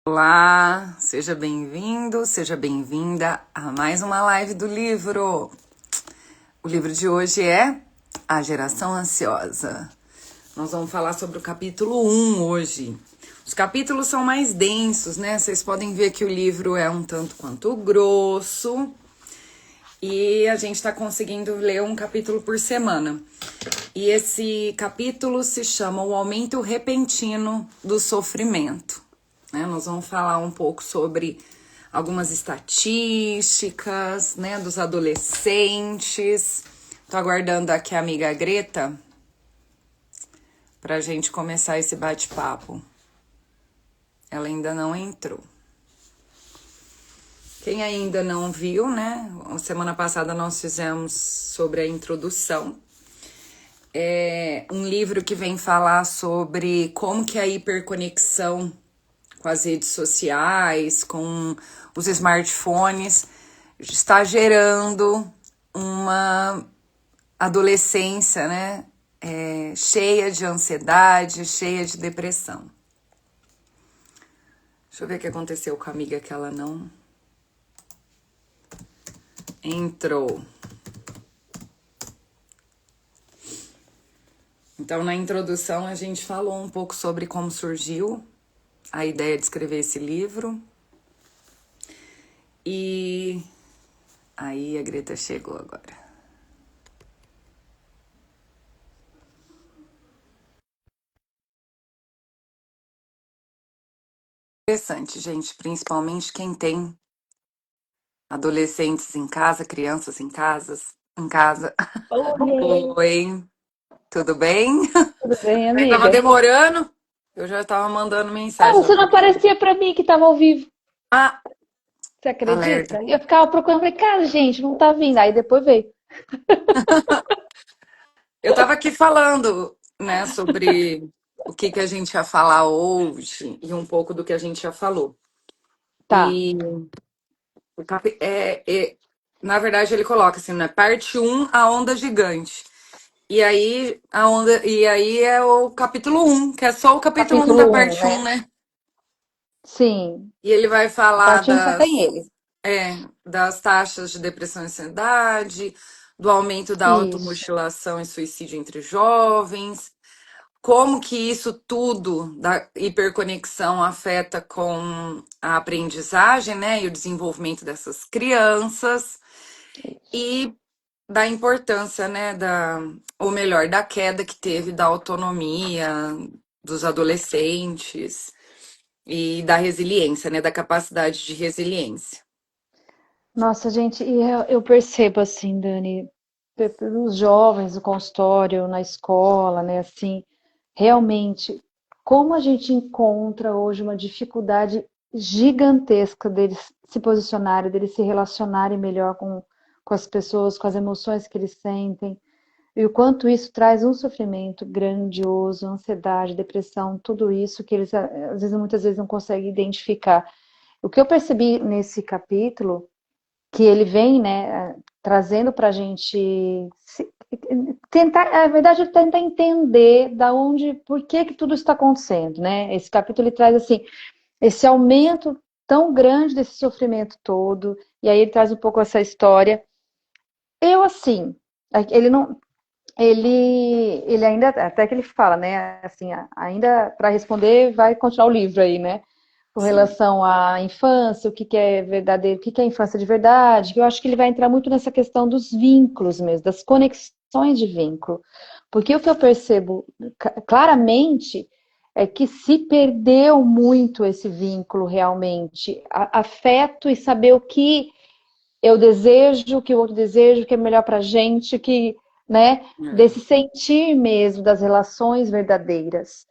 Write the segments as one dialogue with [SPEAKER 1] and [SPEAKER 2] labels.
[SPEAKER 1] Olá, seja bem-vindo, seja bem-vinda a mais uma live do livro. O livro de hoje é A Geração Ansiosa. Nós vamos falar sobre o capítulo 1 hoje. Os capítulos são mais densos, né? Vocês podem ver que o livro é um tanto quanto grosso e a gente está conseguindo ler um capítulo por semana. E esse capítulo se chama O Aumento Repentino do Sofrimento. Nós vamos falar um pouco sobre algumas estatísticas, né, dos adolescentes. Tô aguardando aqui a amiga Greta pra gente começar esse bate-papo. Ela ainda não entrou. Quem ainda não viu, né, semana passada nós fizemos sobre a introdução. É um livro que vem falar sobre como que a hiperconexão com as redes sociais, com os smartphones, está gerando uma adolescência, né, cheia de ansiedade, cheia de depressão. Deixa eu ver o que aconteceu com a amiga que ela não entrou. Então, na introdução, a gente falou um pouco sobre como surgiu a ideia de escrever esse livro. E aí a Greta chegou agora. Interessante, gente, principalmente quem tem adolescentes em casa, crianças em casa.
[SPEAKER 2] Oi,
[SPEAKER 1] Oi, tudo bem?
[SPEAKER 2] tudo bem,
[SPEAKER 1] Eu tava
[SPEAKER 2] amiga?
[SPEAKER 1] demorando, eu já tava mandando
[SPEAKER 2] Ah,
[SPEAKER 1] mensagem lá
[SPEAKER 2] você não
[SPEAKER 1] pra você.
[SPEAKER 2] aparecia pra mim que tava ao vivo.
[SPEAKER 1] Ah,
[SPEAKER 2] Você
[SPEAKER 1] alerta.
[SPEAKER 2] acredita? E eu ficava procurando, falei, cara, gente, não tá vindo. Aí depois veio.
[SPEAKER 1] Eu tava aqui falando, né, sobre o que a gente ia falar hoje e um pouco do que a gente já falou.
[SPEAKER 2] Tá.
[SPEAKER 1] E na verdade ele coloca assim, né, parte um, a onda gigante. E aí é o capítulo um, que é só o capítulo um da
[SPEAKER 2] Capítulo um,
[SPEAKER 1] parte
[SPEAKER 2] né?
[SPEAKER 1] um, né?
[SPEAKER 2] Sim.
[SPEAKER 1] E ele vai
[SPEAKER 2] A
[SPEAKER 1] falar
[SPEAKER 2] parte um só tem ele.
[SPEAKER 1] das taxas de depressão e ansiedade, do aumento da
[SPEAKER 2] Isso.
[SPEAKER 1] automutilação e suicídio entre jovens, como que isso tudo da hiperconexão afeta com a aprendizagem, né, e o desenvolvimento dessas crianças, e da importância, né, ou melhor, da queda que teve da autonomia dos adolescentes e da resiliência, né, da capacidade de resiliência.
[SPEAKER 2] Nossa, gente, e eu percebo assim, Dani, pelos jovens no consultório, na escola, né, assim, realmente, como a gente encontra hoje uma dificuldade gigantesca deles se posicionarem, deles se relacionarem melhor com as pessoas, com as emoções que eles sentem, e o quanto isso traz um sofrimento grandioso, ansiedade, depressão, tudo isso que eles, às vezes, muitas vezes não conseguem identificar. O que eu percebi nesse capítulo que ele vem, né, trazendo para a gente tentar, na verdade, ele tenta entender da onde, por que tudo está acontecendo, né? Esse capítulo ele traz assim esse aumento tão grande desse sofrimento todo, e aí ele traz um pouco essa história. Eu assim, ele não, ele ainda até que ele fala, né? Assim, ainda para responder vai continuar o livro aí, né? Com
[SPEAKER 1] Sim.
[SPEAKER 2] relação à infância, o que que é verdadeiro, o que que é infância de verdade, eu acho que ele vai entrar muito nessa questão dos vínculos mesmo, das conexões de vínculo. Porque o que eu percebo claramente é que se perdeu muito esse vínculo realmente, afeto e saber o que eu desejo, o que o outro deseja, o que é melhor pra gente, que, né,
[SPEAKER 1] É.
[SPEAKER 2] desse sentir mesmo das relações verdadeiras.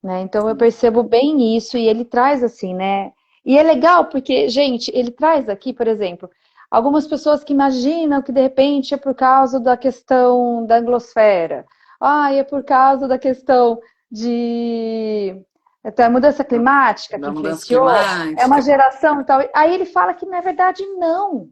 [SPEAKER 2] Né? Então eu percebo bem isso e ele traz assim, né? E é legal porque, gente, ele traz aqui, por exemplo, algumas pessoas que imaginam que de repente é por causa da questão da anglosfera, é por causa da questão de até a mudança climática que
[SPEAKER 1] Da mudança
[SPEAKER 2] influenciou, é uma
[SPEAKER 1] climática.
[SPEAKER 2] geração e tal. Aí ele fala que na verdade não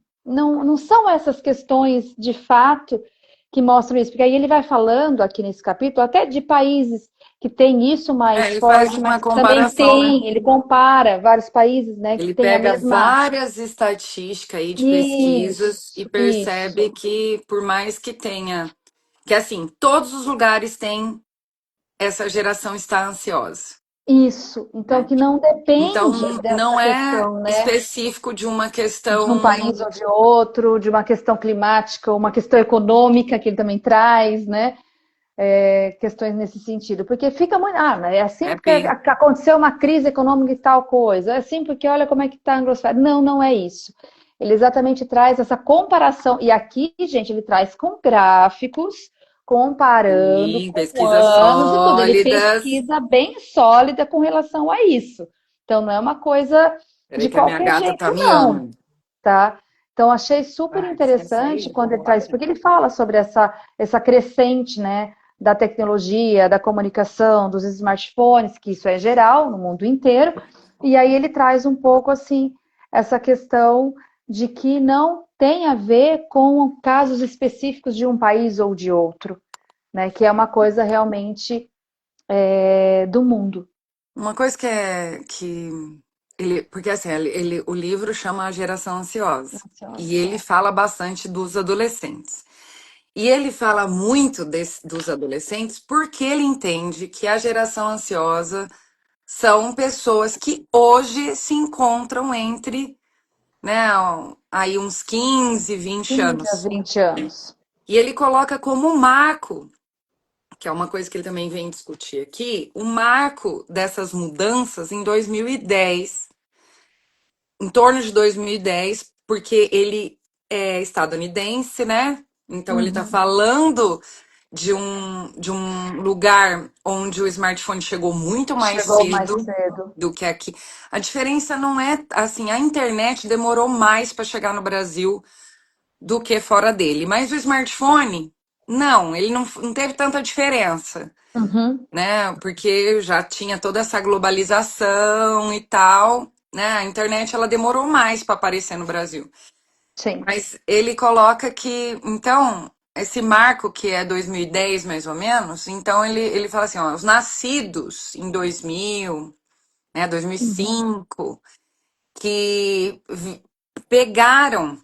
[SPEAKER 2] são essas questões de fato que mostram isso, porque aí ele vai falando aqui nesse capítulo até de países que tem isso mais
[SPEAKER 1] Ele faz
[SPEAKER 2] forte,
[SPEAKER 1] uma
[SPEAKER 2] mas que também
[SPEAKER 1] comparação, né?
[SPEAKER 2] tem, ele compara vários países, né, que
[SPEAKER 1] Ele
[SPEAKER 2] tem a
[SPEAKER 1] pega
[SPEAKER 2] mesma.
[SPEAKER 1] várias estatísticas aí de pesquisas e percebe
[SPEAKER 2] Isso,
[SPEAKER 1] que, por mais que tenha, que assim, todos os lugares têm essa geração está ansiosa,
[SPEAKER 2] isso. Então,
[SPEAKER 1] né?
[SPEAKER 2] que não
[SPEAKER 1] Então,
[SPEAKER 2] depende dessa
[SPEAKER 1] não é
[SPEAKER 2] questão, né,
[SPEAKER 1] específico de uma
[SPEAKER 2] de um
[SPEAKER 1] questão.
[SPEAKER 2] país ou de outro, de uma questão climática ou uma questão econômica que ele também traz, né? Questões nesse sentido, porque fica muito, mas é assim
[SPEAKER 1] É
[SPEAKER 2] porque
[SPEAKER 1] bem.
[SPEAKER 2] aconteceu uma crise econômica e tal coisa, é assim porque olha como é que está a Anglosfera. Não, não é isso. Ele exatamente traz essa comparação, e aqui, gente, ele traz com gráficos, comparando
[SPEAKER 1] Sim,
[SPEAKER 2] com
[SPEAKER 1] pesquisas
[SPEAKER 2] anos e tudo. Ele
[SPEAKER 1] sólidas.
[SPEAKER 2] pesquisa bem sólida com relação a isso. Então, não é uma coisa
[SPEAKER 1] Peraí
[SPEAKER 2] de
[SPEAKER 1] que a minha
[SPEAKER 2] qualquer
[SPEAKER 1] gata tá
[SPEAKER 2] jeito,
[SPEAKER 1] miando.
[SPEAKER 2] não, tá? Então, achei super
[SPEAKER 1] Vai, você quer
[SPEAKER 2] interessante
[SPEAKER 1] sair?
[SPEAKER 2] quando ele traz, porque ele fala sobre essa crescente, né, da tecnologia, da comunicação, dos smartphones, que isso é geral no mundo inteiro, e aí ele traz um pouco assim essa questão de que não tem a ver com casos específicos de um país ou de outro, né, que é uma coisa realmente do mundo.
[SPEAKER 1] Uma coisa que é que ele, porque assim, o livro chama A Geração Ansiosa e
[SPEAKER 2] Ansiosa.
[SPEAKER 1] ele fala bastante dos adolescentes. E ele fala muito dos adolescentes porque ele entende que a geração ansiosa são pessoas que hoje se encontram entre, né, aí uns 15, 20
[SPEAKER 2] 15 a
[SPEAKER 1] anos.
[SPEAKER 2] 20 anos.
[SPEAKER 1] E ele coloca como um marco, que é uma coisa que ele também vem discutir aqui, o marco dessas mudanças em 2010, em torno de 2010, porque ele é estadunidense, né? Então ele está
[SPEAKER 2] Uhum.
[SPEAKER 1] falando de um lugar onde o smartphone chegou muito mais
[SPEAKER 2] Chegou mais
[SPEAKER 1] cedo
[SPEAKER 2] cedo.
[SPEAKER 1] do que aqui. A diferença não é assim, a internet demorou mais para chegar no Brasil do que fora dele, mas o smartphone, não, ele não teve tanta diferença,
[SPEAKER 2] Uhum.
[SPEAKER 1] né? Porque já tinha toda essa globalização e tal, né? A internet ela demorou mais para aparecer no Brasil.
[SPEAKER 2] Sim.
[SPEAKER 1] Mas ele coloca que, então, esse marco que é 2010 mais ou menos, então ele fala assim, ó, os nascidos em 2000, né,
[SPEAKER 2] Uhum.
[SPEAKER 1] 2005, que pegaram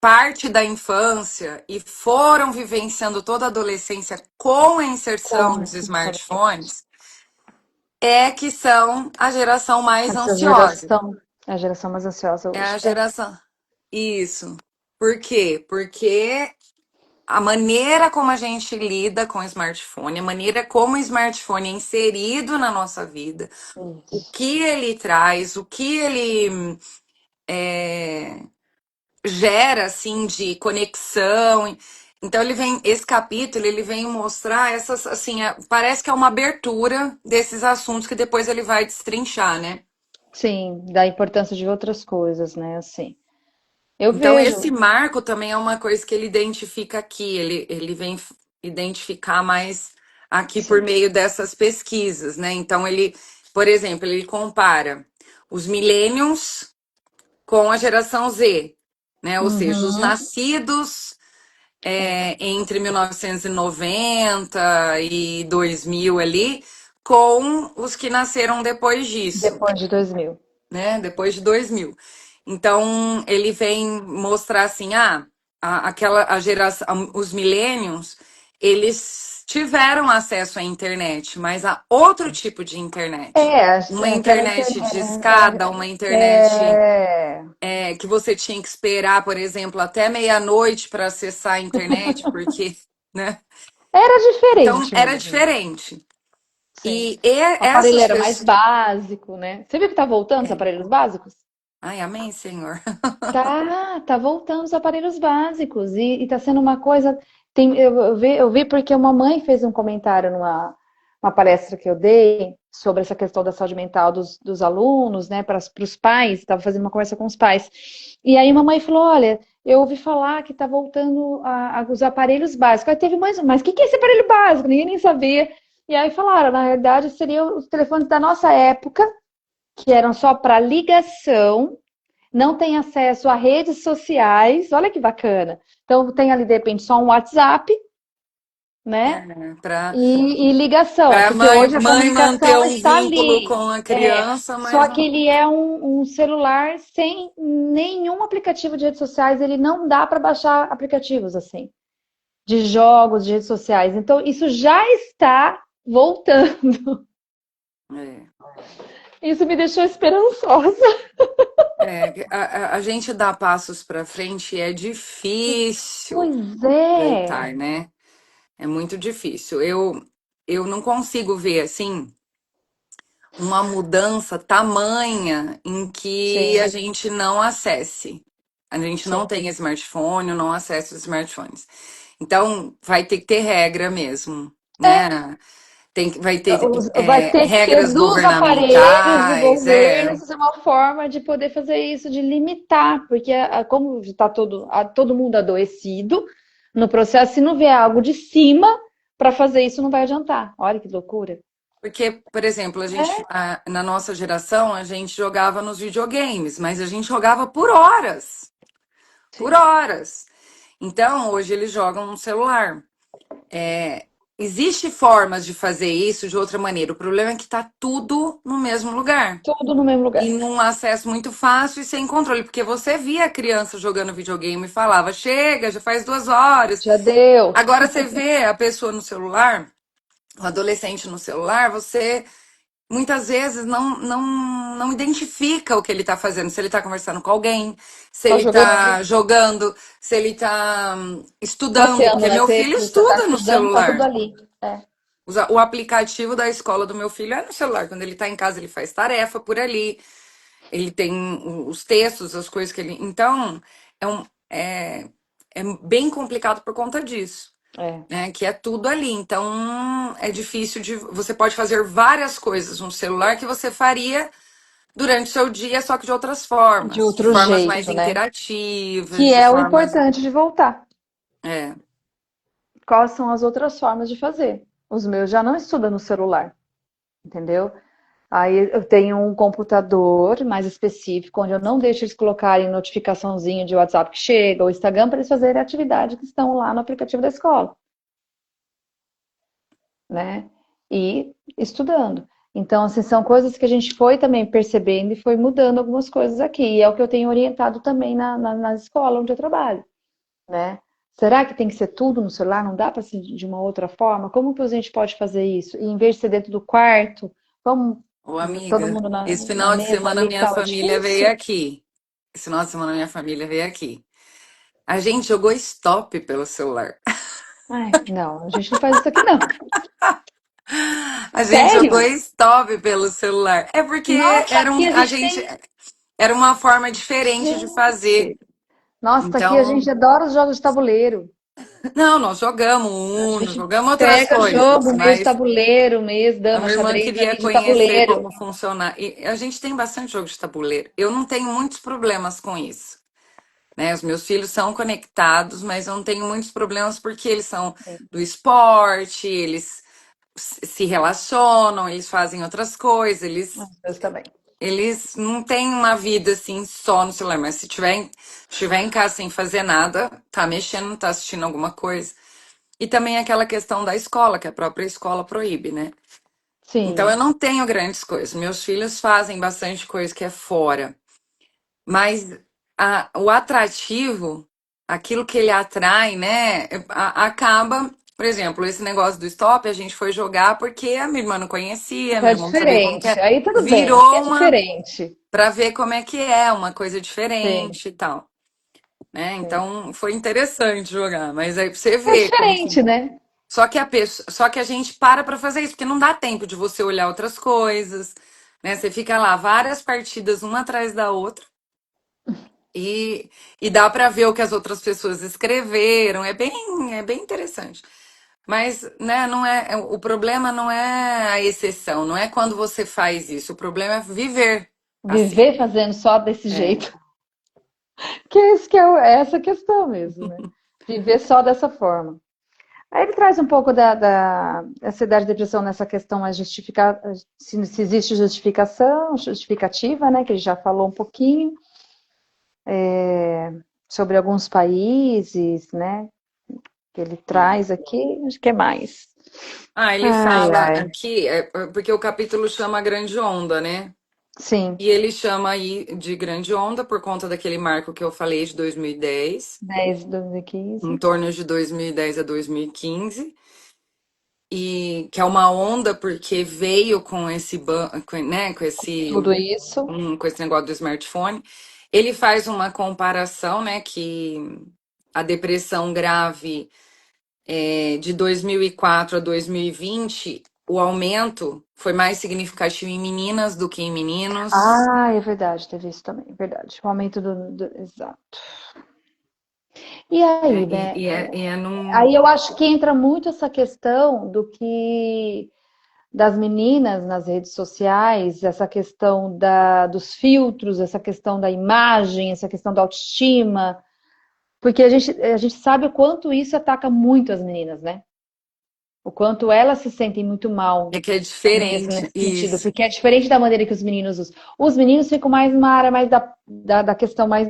[SPEAKER 1] parte da infância e foram vivenciando toda a adolescência com a inserção
[SPEAKER 2] Com
[SPEAKER 1] dos
[SPEAKER 2] esse smartphone.
[SPEAKER 1] smartphones, é que são a geração mais
[SPEAKER 2] Essa
[SPEAKER 1] ansiosa.
[SPEAKER 2] geração é a geração mais ansiosa
[SPEAKER 1] É a
[SPEAKER 2] hoje. É,
[SPEAKER 1] geração. Isso. Por quê? Porque a maneira como a gente lida com o smartphone, a maneira como o smartphone é inserido na nossa vida, o
[SPEAKER 2] isso.
[SPEAKER 1] que ele traz, o que ele é, gera assim de conexão. Então esse capítulo, ele vem mostrar essas assim, parece que é uma abertura desses assuntos que depois ele vai destrinchar, né?
[SPEAKER 2] Sim, da importância de outras coisas, né? Assim, eu
[SPEAKER 1] Então esse
[SPEAKER 2] vejo,
[SPEAKER 1] marco também é uma coisa que ele identifica aqui, ele vem identificar mais aqui por
[SPEAKER 2] sim.
[SPEAKER 1] meio dessas pesquisas, né? Então ele, por exemplo, ele compara os millennials com a geração Z, né? Ou seja, os
[SPEAKER 2] Uhum.
[SPEAKER 1] nascidos
[SPEAKER 2] Sim.
[SPEAKER 1] entre 1990 e 2000 ali, com os que nasceram depois disso,
[SPEAKER 2] Depois de 2000.
[SPEAKER 1] né? Depois de 2000. Então, ele vem mostrar assim, a geração, os millennials, eles tiveram acesso à internet, mas a outro tipo de internet. Uma
[SPEAKER 2] Aquela
[SPEAKER 1] internet
[SPEAKER 2] internet.
[SPEAKER 1] de escada, uma internet
[SPEAKER 2] É,
[SPEAKER 1] que você tinha que esperar, por exemplo, até meia-noite para acessar a internet, porque, né?
[SPEAKER 2] era
[SPEAKER 1] Então,
[SPEAKER 2] diferente
[SPEAKER 1] era
[SPEAKER 2] mesmo.
[SPEAKER 1] diferente.
[SPEAKER 2] Sim.
[SPEAKER 1] E
[SPEAKER 2] O aparelho
[SPEAKER 1] essas
[SPEAKER 2] era mais
[SPEAKER 1] pessoas.
[SPEAKER 2] básico, né? Você viu que tá voltando os aparelhos básicos?
[SPEAKER 1] Ai, amém, Senhor.
[SPEAKER 2] Tá voltando os aparelhos básicos e tá sendo uma coisa. Eu vi porque uma mãe fez um comentário uma palestra que eu dei sobre essa questão da saúde mental dos alunos, né, para os pais, estava fazendo uma conversa com os pais. E aí uma mãe falou: Olha, eu ouvi falar que tá voltando os aparelhos básicos. Aí teve mais um, mas o que é esse aparelho básico? Ninguém nem sabia. E aí falaram: na realidade, seriam os telefones da nossa época, que eram só para ligação, não tem acesso a redes sociais, olha que bacana. Então tem ali de repente só um WhatsApp, né?
[SPEAKER 1] Para
[SPEAKER 2] E ligação,
[SPEAKER 1] para
[SPEAKER 2] porque hoje a
[SPEAKER 1] mãe manter
[SPEAKER 2] comunicação
[SPEAKER 1] um
[SPEAKER 2] está
[SPEAKER 1] vínculo
[SPEAKER 2] ali.
[SPEAKER 1] com a
[SPEAKER 2] É,
[SPEAKER 1] criança, mas
[SPEAKER 2] só que
[SPEAKER 1] não.
[SPEAKER 2] ele é um celular sem nenhum aplicativo de redes sociais, ele não dá para baixar aplicativos assim, de jogos, de redes sociais. Então, isso já está voltando.
[SPEAKER 1] É.
[SPEAKER 2] Isso me deixou esperançosa.
[SPEAKER 1] A gente dá passos para frente e é difícil
[SPEAKER 2] Pois é.
[SPEAKER 1] voltar, né? É muito difícil. Eu não consigo ver assim uma mudança tamanha em que a
[SPEAKER 2] Sim,
[SPEAKER 1] gente não acesse. A gente não
[SPEAKER 2] sim.
[SPEAKER 1] tem smartphone, não acessa os smartphones. Então, vai ter que ter regra mesmo, né? Vai ter
[SPEAKER 2] Vai ter que ser
[SPEAKER 1] regras
[SPEAKER 2] dos aparelhos do
[SPEAKER 1] governamentais,
[SPEAKER 2] governo, isso é uma forma de poder fazer isso, de limitar, porque como está todo mundo adoecido no processo, se não vier algo de cima para fazer isso, não vai adiantar. Olha que loucura.
[SPEAKER 1] porque, por exemplo,
[SPEAKER 2] É,
[SPEAKER 1] na nossa geração, a gente jogava nos videogames, mas a gente jogava por horas, por
[SPEAKER 2] sim.
[SPEAKER 1] horas. Então, hoje eles jogam no celular. Existe formas de fazer isso de outra maneira. O problema é que está tudo no mesmo lugar.
[SPEAKER 2] Tudo no mesmo
[SPEAKER 1] E
[SPEAKER 2] lugar.
[SPEAKER 1] num acesso muito fácil e sem controle. Porque você via a criança jogando videogame e falava, chega, já faz 2 horas.
[SPEAKER 2] Já deu.
[SPEAKER 1] Agora você vê a pessoa no celular, o adolescente no celular, você muitas vezes não identifica o que ele está fazendo, se ele está conversando com alguém, se
[SPEAKER 2] Tá
[SPEAKER 1] ele
[SPEAKER 2] jogando
[SPEAKER 1] está
[SPEAKER 2] ali,
[SPEAKER 1] jogando, se ele está estudando,
[SPEAKER 2] passeando
[SPEAKER 1] porque
[SPEAKER 2] nas
[SPEAKER 1] meu filho
[SPEAKER 2] redes, tá
[SPEAKER 1] estuda no
[SPEAKER 2] estudando, tá tudo
[SPEAKER 1] celular.
[SPEAKER 2] ali. É,
[SPEAKER 1] O aplicativo da escola do meu filho é no celular. Quando ele está em casa, ele faz tarefa por ali. Ele tem os textos, as coisas que ele. Então, é, um, é, é bem complicado por conta disso,
[SPEAKER 2] é.
[SPEAKER 1] né? Que é tudo ali. Então, é difícil de. Você pode fazer várias coisas no celular que você faria durante o seu dia, só que
[SPEAKER 2] De
[SPEAKER 1] de
[SPEAKER 2] outro
[SPEAKER 1] formas mais
[SPEAKER 2] jeito, né?
[SPEAKER 1] interativas,
[SPEAKER 2] Que
[SPEAKER 1] de
[SPEAKER 2] é o
[SPEAKER 1] formas.
[SPEAKER 2] importante de voltar.
[SPEAKER 1] É,
[SPEAKER 2] Quais são as outras formas de fazer? Os meus já não estudam no celular, entendeu? Aí eu tenho um computador mais específico, onde eu não deixo eles colocarem notificaçãozinha de WhatsApp que chega, ou Instagram, para eles fazerem a atividade que estão lá no aplicativo da escola, né? E estudando. Então, assim, são coisas que a gente foi também percebendo e foi mudando algumas coisas aqui. E é o que eu tenho orientado também na escola onde eu trabalho, né? Será que tem que ser tudo no celular? Não dá para ser de uma outra forma? Como que a gente pode fazer isso? E em vez de ser dentro do quarto, vamos
[SPEAKER 1] ô
[SPEAKER 2] todo
[SPEAKER 1] amiga,
[SPEAKER 2] mundo
[SPEAKER 1] esse
[SPEAKER 2] na
[SPEAKER 1] final de
[SPEAKER 2] mesa
[SPEAKER 1] semana
[SPEAKER 2] ali e
[SPEAKER 1] minha
[SPEAKER 2] tal? É
[SPEAKER 1] família veio
[SPEAKER 2] difícil?
[SPEAKER 1] aqui. Esse final de semana minha família veio aqui. A gente jogou stop pelo celular.
[SPEAKER 2] Ai, não, a gente não faz isso aqui, não.
[SPEAKER 1] A gente jogou
[SPEAKER 2] Sério?
[SPEAKER 1] stop pelo celular. É porque
[SPEAKER 2] Nossa, aqui a
[SPEAKER 1] a
[SPEAKER 2] gente
[SPEAKER 1] gente
[SPEAKER 2] tem.
[SPEAKER 1] era uma forma diferente de fazer.
[SPEAKER 2] Gente! Nossa, aqui a gente
[SPEAKER 1] Então,
[SPEAKER 2] adora os jogos de tabuleiro.
[SPEAKER 1] não, nós jogamos
[SPEAKER 2] A
[SPEAKER 1] Uno,
[SPEAKER 2] gente
[SPEAKER 1] jogamos outras
[SPEAKER 2] pega
[SPEAKER 1] coisas,
[SPEAKER 2] jogo mesmo,
[SPEAKER 1] mas
[SPEAKER 2] tabuleiro mesmo,
[SPEAKER 1] a
[SPEAKER 2] dama,
[SPEAKER 1] minha irmã
[SPEAKER 2] xadrez
[SPEAKER 1] queria
[SPEAKER 2] ali de
[SPEAKER 1] conhecer
[SPEAKER 2] tabuleiro.
[SPEAKER 1] como funciona. E a gente tem bastante jogo de tabuleiro. Eu não tenho muitos problemas com isso, né? Os meus filhos são conectados, mas eu não tenho muitos problemas porque eles são
[SPEAKER 2] Sim,
[SPEAKER 1] do esporte, eles se relacionam, eles fazem outras coisas,
[SPEAKER 2] os meus também.
[SPEAKER 1] eles não têm uma vida assim só no celular, mas se tiver em casa sem fazer nada, tá mexendo, tá assistindo alguma coisa. E também aquela questão da escola, que a própria escola proíbe, né? Então eu
[SPEAKER 2] Sim,
[SPEAKER 1] não tenho grandes coisas. Meus filhos fazem bastante coisa que é fora. Mas o atrativo, aquilo que ele atrai, né, acaba. Por exemplo, esse negócio do stop, a gente foi jogar porque a minha irmã não conhecia, meu
[SPEAKER 2] tá
[SPEAKER 1] irmão não sabia como que
[SPEAKER 2] diferente.
[SPEAKER 1] é.
[SPEAKER 2] Aí tudo bem, aqui
[SPEAKER 1] Virou
[SPEAKER 2] é
[SPEAKER 1] uma
[SPEAKER 2] diferente.
[SPEAKER 1] para ver como é que é, uma coisa
[SPEAKER 2] Sim,
[SPEAKER 1] diferente e tal, né?
[SPEAKER 2] sim.
[SPEAKER 1] Então foi interessante jogar, mas aí pra você
[SPEAKER 2] É
[SPEAKER 1] ver como que
[SPEAKER 2] diferente, né?
[SPEAKER 1] só que a gente para fazer isso, porque não dá tempo de você olhar outras coisas, né? Você fica lá várias partidas uma atrás da outra e, e dá para ver o que as outras pessoas escreveram, é bem interessante. Mas, né, não o problema não é a exceção, não é quando você faz isso, o problema é viver assim.
[SPEAKER 2] Viver fazendo só desse
[SPEAKER 1] É.
[SPEAKER 2] jeito. Que é, isso que é essa questão mesmo, né? Viver só dessa forma. Aí ele traz um pouco da ansiedade e depressão nessa questão mais se existe justificativa, né? Que ele já falou um pouquinho, sobre alguns países, né? que ele
[SPEAKER 1] Hum.
[SPEAKER 2] traz aqui, acho que é mais.
[SPEAKER 1] Ah, ele
[SPEAKER 2] Ai,
[SPEAKER 1] fala
[SPEAKER 2] ai.
[SPEAKER 1] aqui, porque o capítulo chama Grande Onda, né?
[SPEAKER 2] Sim,
[SPEAKER 1] E ele chama aí de Grande Onda por conta daquele marco que eu falei de 2010,
[SPEAKER 2] 10 de
[SPEAKER 1] em
[SPEAKER 2] 2015.
[SPEAKER 1] torno de 2010 a 2015. E que é uma onda porque veio com esse, né,
[SPEAKER 2] Tudo isso.
[SPEAKER 1] com esse negócio do smartphone. Ele faz uma comparação, né, que a depressão grave de 2004 a 2020, o aumento foi mais significativo em meninas do que em meninos.
[SPEAKER 2] Ah, é verdade, teve isso também, verdade. O aumento exato. E
[SPEAKER 1] É,
[SPEAKER 2] aí,
[SPEAKER 1] e,
[SPEAKER 2] né?
[SPEAKER 1] e é, e é num.
[SPEAKER 2] Aí eu acho que entra muito essa questão do que das meninas nas redes sociais, essa questão dos filtros, essa questão da imagem, essa questão da autoestima, porque a gente sabe o quanto isso ataca muito as meninas, né? O quanto elas se sentem muito mal
[SPEAKER 1] É que é
[SPEAKER 2] mesmo
[SPEAKER 1] diferente.
[SPEAKER 2] nesse sentido,
[SPEAKER 1] Isso.
[SPEAKER 2] porque é diferente da maneira que os meninos usam. Os meninos ficam mais numa área mais da questão mais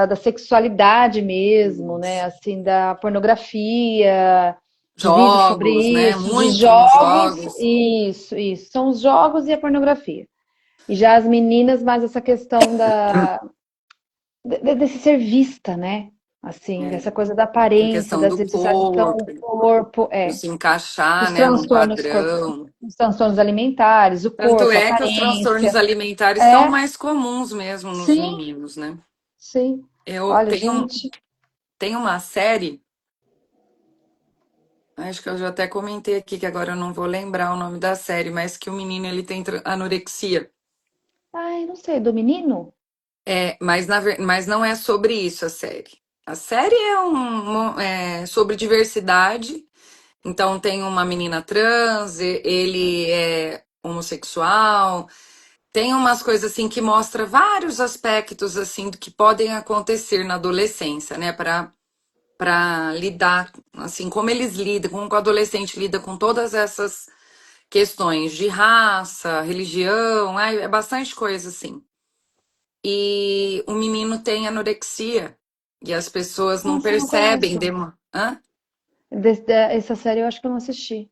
[SPEAKER 2] da sexualidade mesmo, né?
[SPEAKER 1] Isso.
[SPEAKER 2] Assim, da pornografia, de vídeos sobre
[SPEAKER 1] Jogos, né?
[SPEAKER 2] isso, de
[SPEAKER 1] Muito nos
[SPEAKER 2] jogos,
[SPEAKER 1] jogos.
[SPEAKER 2] isso. São os jogos e a pornografia. E já as meninas, mais essa questão desse ser vista, né? Assim,
[SPEAKER 1] É,
[SPEAKER 2] dessa coisa da
[SPEAKER 1] a
[SPEAKER 2] aparência,
[SPEAKER 1] questão
[SPEAKER 2] das
[SPEAKER 1] do
[SPEAKER 2] redes sociais. Então,
[SPEAKER 1] corpo,
[SPEAKER 2] o corpo,
[SPEAKER 1] de se encaixar,
[SPEAKER 2] os
[SPEAKER 1] né, num
[SPEAKER 2] transtornos,
[SPEAKER 1] padrão.
[SPEAKER 2] os transtornos alimentares, o
[SPEAKER 1] Tanto
[SPEAKER 2] corpo, a
[SPEAKER 1] é que os transtornos
[SPEAKER 2] aparência.
[SPEAKER 1] alimentares são
[SPEAKER 2] É,
[SPEAKER 1] mais comuns mesmo nos
[SPEAKER 2] sim,
[SPEAKER 1] meninos, né?
[SPEAKER 2] sim.
[SPEAKER 1] Eu
[SPEAKER 2] Olha,
[SPEAKER 1] tenho,
[SPEAKER 2] gente.
[SPEAKER 1] tenho uma série, acho que eu já até comentei aqui, que agora eu não vou lembrar o nome da série, mas que o menino ele tem anorexia.
[SPEAKER 2] Ai, não sei, do menino?
[SPEAKER 1] Mas não é sobre isso a série. A série é sobre diversidade. Então tem uma menina trans, ele é homossexual. Tem umas coisas assim que mostra vários aspectos assim do que podem acontecer na adolescência, né? Para lidar, assim, como eles lidam, como o adolescente lida com todas essas questões de raça, religião, é bastante coisa assim. E o menino tem anorexia e as pessoas não
[SPEAKER 2] Nossa, eu não
[SPEAKER 1] percebem.
[SPEAKER 2] conheço.
[SPEAKER 1] Hã?
[SPEAKER 2] Essa série eu acho que eu não assisti.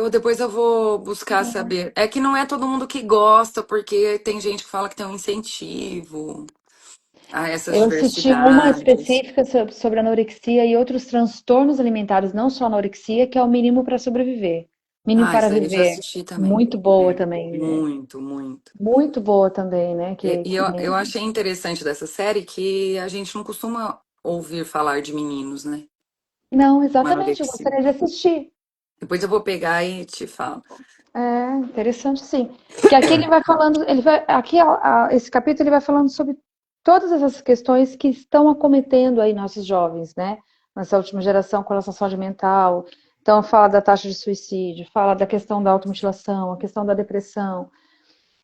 [SPEAKER 1] Depois eu vou buscar saber. É que não é todo mundo que gosta, porque tem gente que fala que tem um incentivo a essas
[SPEAKER 2] Eu assisti uma
[SPEAKER 1] diversidades.
[SPEAKER 2] específica sobre anorexia e outros transtornos alimentares, não só anorexia, que é o mínimo para sobreviver. Mínimo
[SPEAKER 1] Ah,
[SPEAKER 2] para
[SPEAKER 1] isso aí eu já
[SPEAKER 2] viver.
[SPEAKER 1] assisti também.
[SPEAKER 2] Muito boa
[SPEAKER 1] É,
[SPEAKER 2] também, né?
[SPEAKER 1] muito, muito.
[SPEAKER 2] Muito boa também, né?
[SPEAKER 1] E eu achei interessante dessa série que a gente não costuma ouvir falar de meninos, né?
[SPEAKER 2] Não,
[SPEAKER 1] Com
[SPEAKER 2] exatamente, eu
[SPEAKER 1] anorexia.
[SPEAKER 2] gostaria de assistir.
[SPEAKER 1] Depois eu vou pegar e te falo.
[SPEAKER 2] É, interessante sim. Que aqui ele vai falando, aqui esse capítulo ele vai falando sobre todas essas questões que estão acometendo aí nossos jovens, né? Nessa última geração com relação à saúde mental. Então fala da taxa de suicídio, fala da questão da automutilação, a questão da depressão,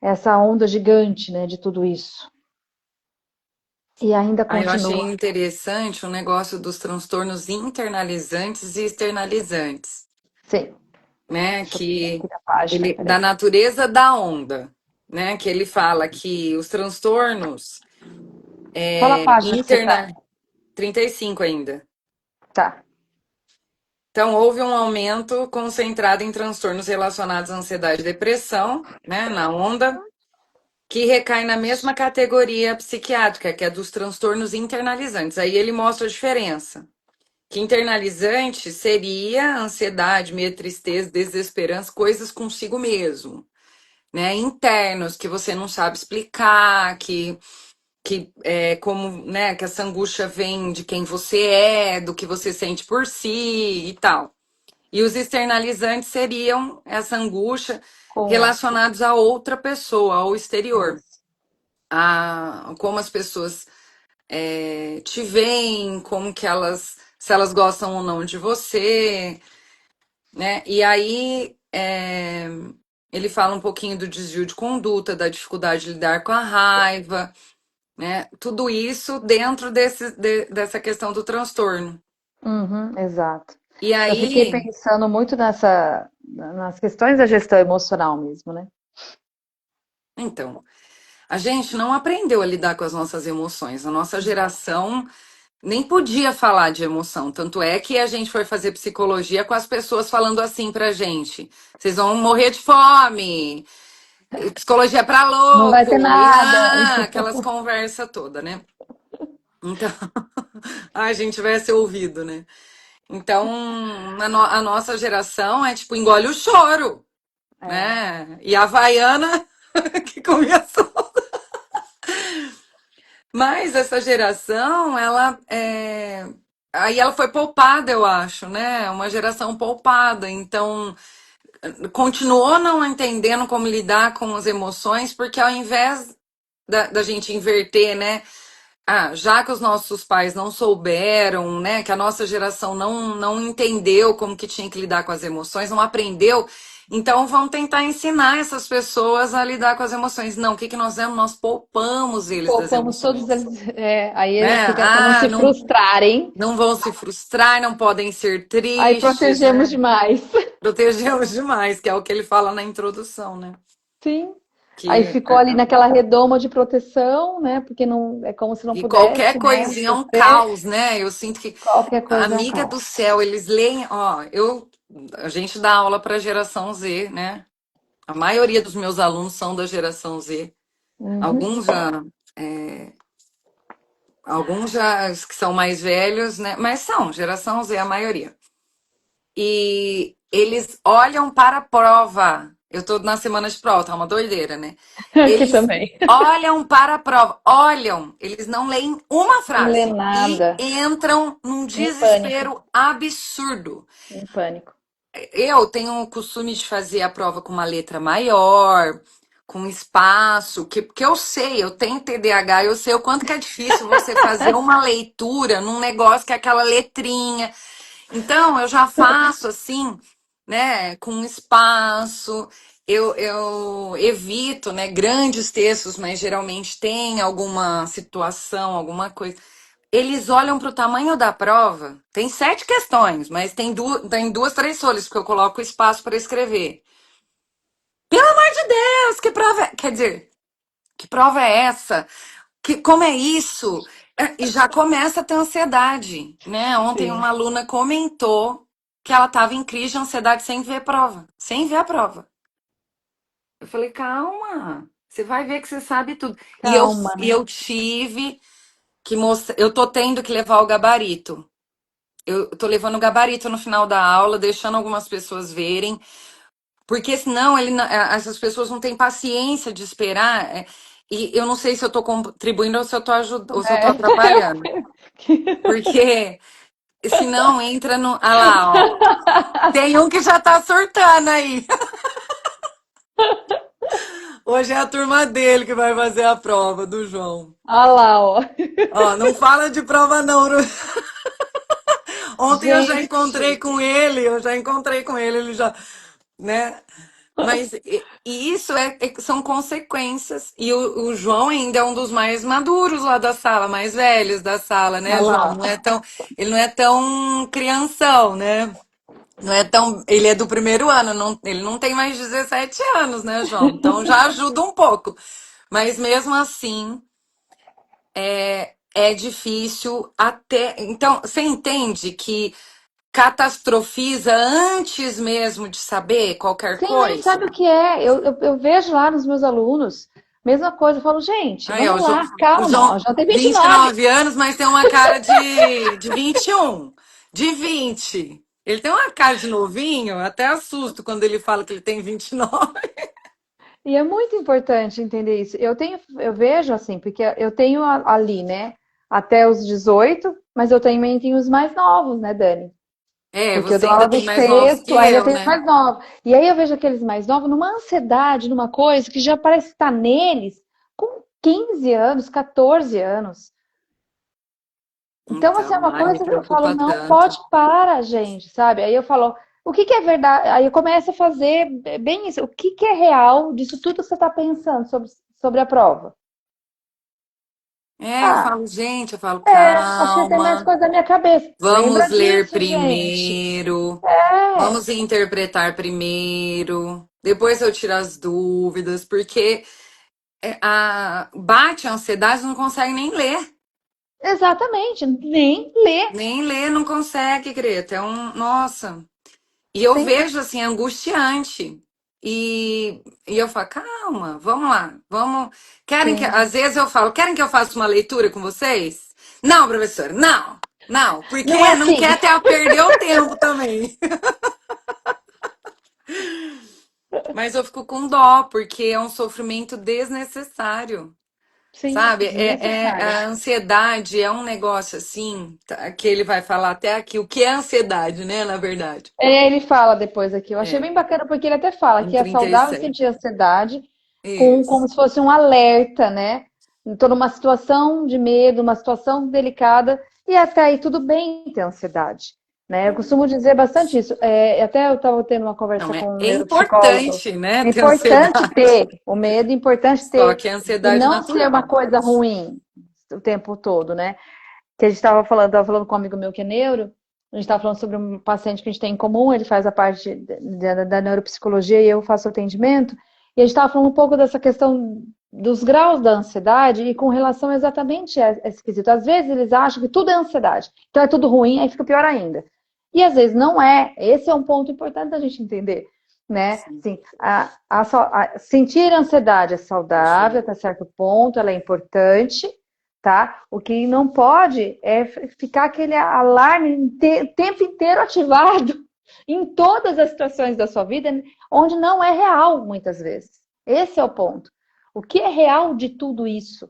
[SPEAKER 2] essa onda gigante, né, de tudo isso. E ainda
[SPEAKER 1] Aí eu achei
[SPEAKER 2] continua.
[SPEAKER 1] interessante o negócio dos transtornos internalizantes e externalizantes,
[SPEAKER 2] Sim,
[SPEAKER 1] né?
[SPEAKER 2] deixa eu pegar
[SPEAKER 1] Que
[SPEAKER 2] aqui na página,
[SPEAKER 1] ele, da
[SPEAKER 2] peraí.
[SPEAKER 1] natureza da onda, né? Que ele fala que os transtornos
[SPEAKER 2] Qual a página que você tá?
[SPEAKER 1] interna 35 ainda.
[SPEAKER 2] Tá.
[SPEAKER 1] Então, houve um aumento concentrado em transtornos relacionados à ansiedade e depressão, né, na onda, que recai na mesma categoria psiquiátrica, que é dos transtornos internalizantes. Aí ele mostra a diferença. Que internalizante seria ansiedade, medo, tristeza, desesperança, coisas consigo mesmo, né? Internos, que você não sabe explicar, que é como, né, que essa angústia vem de quem você é, do que você sente por si e tal. E os externalizantes seriam essa angústia
[SPEAKER 2] Com
[SPEAKER 1] relacionados a outra pessoa, ao exterior,
[SPEAKER 2] isso.
[SPEAKER 1] a como as pessoas te veem, como que elas, se elas gostam ou não de você, né? E aí ele fala um pouquinho do desvio de conduta, da dificuldade de lidar com a raiva, né? Tudo isso dentro dessa questão do transtorno.
[SPEAKER 2] Uhum, exato.
[SPEAKER 1] E
[SPEAKER 2] Eu fiquei
[SPEAKER 1] aí,
[SPEAKER 2] pensando muito nas questões da gestão emocional mesmo, né?
[SPEAKER 1] então, a gente não aprendeu a lidar com as nossas emoções. A nossa geração nem podia falar de emoção. Tanto é que a gente foi fazer psicologia com as pessoas falando assim pra gente: vocês vão morrer de fome, psicologia pra
[SPEAKER 2] Não vai ter
[SPEAKER 1] louco, e
[SPEAKER 2] nada.
[SPEAKER 1] aquelas conversas todas, né? Então, a gente tivesse ouvido, né? Então, a nossa geração é tipo, engole o choro,
[SPEAKER 2] É,
[SPEAKER 1] né? E a Havaiana que começou. Mas essa geração, aí ela foi poupada, eu acho, né? Uma geração poupada. Então, continuou não entendendo como lidar com as emoções, porque ao invés da gente inverter, né? Ah, já que os nossos pais não souberam, né, que a nossa geração não entendeu como que tinha que lidar com as emoções, não aprendeu, então vamos tentar ensinar essas pessoas a lidar com as emoções. Não, o que que nós fizemos? Nós poupamos eles das
[SPEAKER 2] poupamos todos
[SPEAKER 1] emoções,
[SPEAKER 2] eles. Aí
[SPEAKER 1] né?
[SPEAKER 2] eles ficam para não
[SPEAKER 1] Ah,
[SPEAKER 2] se frustrarem.
[SPEAKER 1] não vão se frustrar, não podem ser
[SPEAKER 2] Aí
[SPEAKER 1] tristes,
[SPEAKER 2] protegemos
[SPEAKER 1] né?
[SPEAKER 2] demais.
[SPEAKER 1] Protegemos demais, que é o que ele fala na introdução, né?
[SPEAKER 2] Sim. Aí
[SPEAKER 1] Que
[SPEAKER 2] ficou ali naquela redoma de proteção, né? Porque não é como se não
[SPEAKER 1] E qualquer
[SPEAKER 2] pudesse, né,
[SPEAKER 1] coisinha é um
[SPEAKER 2] sofrer
[SPEAKER 1] caos, né? Eu sinto que,
[SPEAKER 2] qualquer coisa é um
[SPEAKER 1] amiga do
[SPEAKER 2] caos.
[SPEAKER 1] céu, eles leem, ó, a gente dá aula para a geração Z, né? A maioria dos meus alunos são da geração Z.
[SPEAKER 2] Uhum.
[SPEAKER 1] Alguns já, é, alguns já que são mais velhos, né? Mas são geração Z a maioria. E eles olham para a prova. Eu tô na semana de prova, tá uma doideira, né?
[SPEAKER 2] Aqui
[SPEAKER 1] Eles
[SPEAKER 2] também.
[SPEAKER 1] olham para a prova, olham, eles não leem uma
[SPEAKER 2] Não lê
[SPEAKER 1] frase e
[SPEAKER 2] nada.
[SPEAKER 1] entram num
[SPEAKER 2] Em pânico.
[SPEAKER 1] desespero absurdo.
[SPEAKER 2] Em pânico.
[SPEAKER 1] Eu tenho o costume de fazer a prova com uma letra maior, com espaço, que eu sei, eu tenho TDAH, eu sei o quanto que é difícil você fazer uma leitura num negócio que é aquela letrinha. Então, eu já faço assim, né, com espaço. Eu evito, né, grandes textos, mas geralmente tem alguma situação, alguma coisa. Eles olham para o tamanho da prova. Tem 7 questões, mas tem duas, três folhas, porque eu coloco espaço para escrever. Pelo amor de Deus, que prova é? Quer dizer, que prova é essa? Como é isso? E já começa a ter ansiedade, né? Ontem
[SPEAKER 2] Sim.
[SPEAKER 1] uma aluna comentou que ela estava em crise de ansiedade sem ver a prova, sem ver a prova. Eu falei, calma, você vai ver que você sabe tudo. E eu,
[SPEAKER 2] Calma,
[SPEAKER 1] e
[SPEAKER 2] né?
[SPEAKER 1] eu tive que mostrar, eu tô tendo que levar o gabarito. Eu tô levando o gabarito no final da aula, deixando algumas pessoas verem, porque senão essas pessoas não têm paciência de esperar. E eu não sei se eu tô contribuindo ou se eu tô ajudando, ou se eu tô
[SPEAKER 2] É.
[SPEAKER 1] atrapalhando. Porque senão entra no. Ah lá, ó. Tem um que já tá surtando aí. Hoje é a turma dele que vai fazer a prova do João.
[SPEAKER 2] Olha lá, ó.
[SPEAKER 1] Ó, não fala de prova não. Ontem
[SPEAKER 2] Gente,
[SPEAKER 1] eu já encontrei com ele já, né? Mas e isso são consequências. E o João ainda é um dos mais maduros lá da sala, mais velhos da sala,
[SPEAKER 2] olha
[SPEAKER 1] né, João?
[SPEAKER 2] lá.
[SPEAKER 1] Ele não é tão crianção, né? Não é tão, ele é do primeiro ano, ele não tem mais 17 anos, né, João? Então já ajuda um pouco. Mas mesmo assim, é difícil até. Então, você entende que catastrofiza antes mesmo de saber qualquer
[SPEAKER 2] Sim, nem
[SPEAKER 1] coisa?
[SPEAKER 2] sabe o que é. Eu vejo lá nos meus alunos, mesma coisa. Eu falo, gente,
[SPEAKER 1] Aí, ó,
[SPEAKER 2] vamos lá,
[SPEAKER 1] O
[SPEAKER 2] calma.
[SPEAKER 1] João,
[SPEAKER 2] Ó, já tem 29.
[SPEAKER 1] 29 anos, mas tem uma cara de 21, de 20. Ele tem uma cara de novinho, até assusto quando ele fala que ele tem 29.
[SPEAKER 2] E é muito importante entender isso. Eu vejo assim, porque eu tenho ali, né, até os 18, mas eu também tenho os mais novos, né, Dani?
[SPEAKER 1] É,
[SPEAKER 2] Porque eu
[SPEAKER 1] você
[SPEAKER 2] dou
[SPEAKER 1] ainda
[SPEAKER 2] aula
[SPEAKER 1] tem
[SPEAKER 2] de
[SPEAKER 1] mais novos que
[SPEAKER 2] texto, aí eu
[SPEAKER 1] eu,
[SPEAKER 2] tenho os
[SPEAKER 1] né?
[SPEAKER 2] mais novos. E aí eu vejo aqueles mais novos numa ansiedade, numa coisa que já parece estar neles com 15 anos, 14 anos. Então, assim, é
[SPEAKER 1] Então,
[SPEAKER 2] uma
[SPEAKER 1] ai, me
[SPEAKER 2] coisa que eu falo,
[SPEAKER 1] preocupa
[SPEAKER 2] não
[SPEAKER 1] tanto.
[SPEAKER 2] pode parar, gente, sabe? Aí eu falo, o que que é verdade? Aí eu começo a fazer bem isso. O que que é real disso tudo que você está pensando sobre a prova?
[SPEAKER 1] É,
[SPEAKER 2] Ah,
[SPEAKER 1] eu falo,
[SPEAKER 2] acho que tem mais
[SPEAKER 1] calma,
[SPEAKER 2] coisa na minha cabeça.
[SPEAKER 1] vamos
[SPEAKER 2] Lembra
[SPEAKER 1] ler
[SPEAKER 2] disso, gente.
[SPEAKER 1] primeiro,
[SPEAKER 2] É,
[SPEAKER 1] vamos interpretar primeiro, depois eu tiro as dúvidas, porque bate a ansiedade, não consegue nem ler.
[SPEAKER 2] Exatamente, nem lê.
[SPEAKER 1] Nem ler não consegue, Greta. É um. Nossa. E eu
[SPEAKER 2] Sim,
[SPEAKER 1] vejo assim, angustiante. E eu falo, calma, vamos lá, vamos. Querem que.
[SPEAKER 2] sim.
[SPEAKER 1] Às vezes eu falo, querem que eu faça uma leitura com vocês? Não, professor, não, não,
[SPEAKER 2] Não é
[SPEAKER 1] porque não
[SPEAKER 2] assim.
[SPEAKER 1] quer até perder o tempo também. Mas eu fico com dó, porque é um sofrimento desnecessário.
[SPEAKER 2] Sim,
[SPEAKER 1] Sabe?
[SPEAKER 2] desnecessário.
[SPEAKER 1] A ansiedade é um negócio assim, que ele vai falar até aqui, o que é ansiedade, né? Na verdade.
[SPEAKER 2] É, ele fala depois aqui. Eu achei
[SPEAKER 1] É,
[SPEAKER 2] bem bacana porque ele até fala
[SPEAKER 1] em
[SPEAKER 2] que é saudável
[SPEAKER 1] 37.
[SPEAKER 2] sentir ansiedade com
[SPEAKER 1] Isso.
[SPEAKER 2] como se fosse um alerta, né? Então, numa situação de medo, uma situação delicada, e até aí tudo bem ter ansiedade, né? Eu costumo dizer bastante isso. Até eu estava tendo uma
[SPEAKER 1] Não,
[SPEAKER 2] conversa com um
[SPEAKER 1] é
[SPEAKER 2] neuropsicólogo.
[SPEAKER 1] importante, né,
[SPEAKER 2] É
[SPEAKER 1] ter
[SPEAKER 2] importante
[SPEAKER 1] ansiedade.
[SPEAKER 2] ter o medo, é importante
[SPEAKER 1] Só
[SPEAKER 2] ter,
[SPEAKER 1] que é
[SPEAKER 2] e
[SPEAKER 1] ansiedade
[SPEAKER 2] não ser uma
[SPEAKER 1] natural.
[SPEAKER 2] coisa ruim o tempo todo, né? Que a gente estava falando com um amigo meu que é neuro, a gente estava falando sobre um paciente que a gente tem em comum, ele faz a parte da neuropsicologia e eu faço o atendimento, e a gente estava falando um pouco dessa questão dos graus da ansiedade e com relação exatamente a esse quesito. Às vezes eles acham que tudo é ansiedade, então é tudo ruim, aí fica pior ainda. E às vezes não é. Esse é um ponto importante da gente entender, né?
[SPEAKER 1] Sim.
[SPEAKER 2] Assim, sentir ansiedade é saudável até certo ponto, ela é importante, tá? O que não pode é ficar aquele alarme o tempo inteiro ativado em todas as situações da sua vida, onde não é real, muitas vezes. Esse é o ponto. O que é real de tudo isso,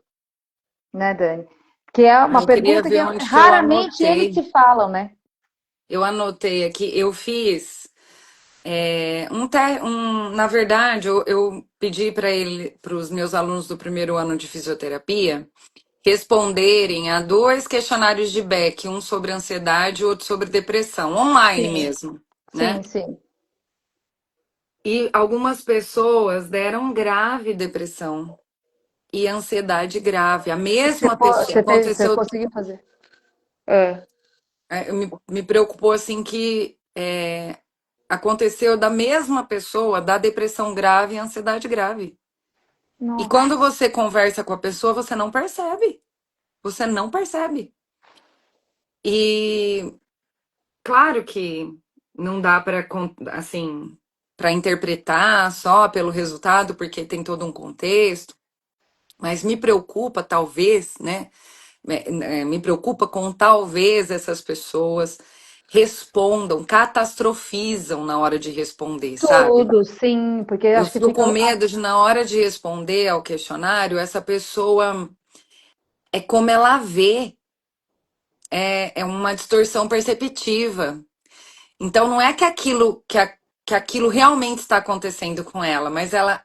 [SPEAKER 2] né, Dani? Que é
[SPEAKER 1] Ah,
[SPEAKER 2] uma
[SPEAKER 1] eu queria
[SPEAKER 2] pergunta que
[SPEAKER 1] ver onde que eu
[SPEAKER 2] raramente eles
[SPEAKER 1] anotei.
[SPEAKER 2] se falam, né?
[SPEAKER 1] Eu anotei aqui, eu fiz na verdade, eu pedi para os meus alunos do primeiro ano de fisioterapia responderem a dois questionários de Beck, um sobre ansiedade e outro sobre depressão, online
[SPEAKER 2] Sim,
[SPEAKER 1] mesmo, né?
[SPEAKER 2] sim, sim.
[SPEAKER 1] E algumas pessoas deram grave depressão e ansiedade grave. A mesma pessoa
[SPEAKER 2] Você
[SPEAKER 1] aconteceu,
[SPEAKER 2] conseguiu fazer? É.
[SPEAKER 1] me preocupou assim que aconteceu da mesma pessoa da depressão grave e ansiedade grave. E
[SPEAKER 2] Nossa.
[SPEAKER 1] quando você conversa com a pessoa, você não percebe. Você não percebe. E claro que não dá para assim para interpretar só pelo resultado, porque tem todo um contexto, mas me preocupa talvez, né? Me preocupa com talvez essas pessoas respondam, catastrofizam na hora de responder, sabe?
[SPEAKER 2] Tudo, sim, porque
[SPEAKER 1] Eu
[SPEAKER 2] acho que
[SPEAKER 1] fico com
[SPEAKER 2] fica.
[SPEAKER 1] medo de, na hora de responder ao questionário, essa pessoa é como ela vê, é uma distorção perceptiva. Então não é que que aquilo realmente está acontecendo com ela, mas ela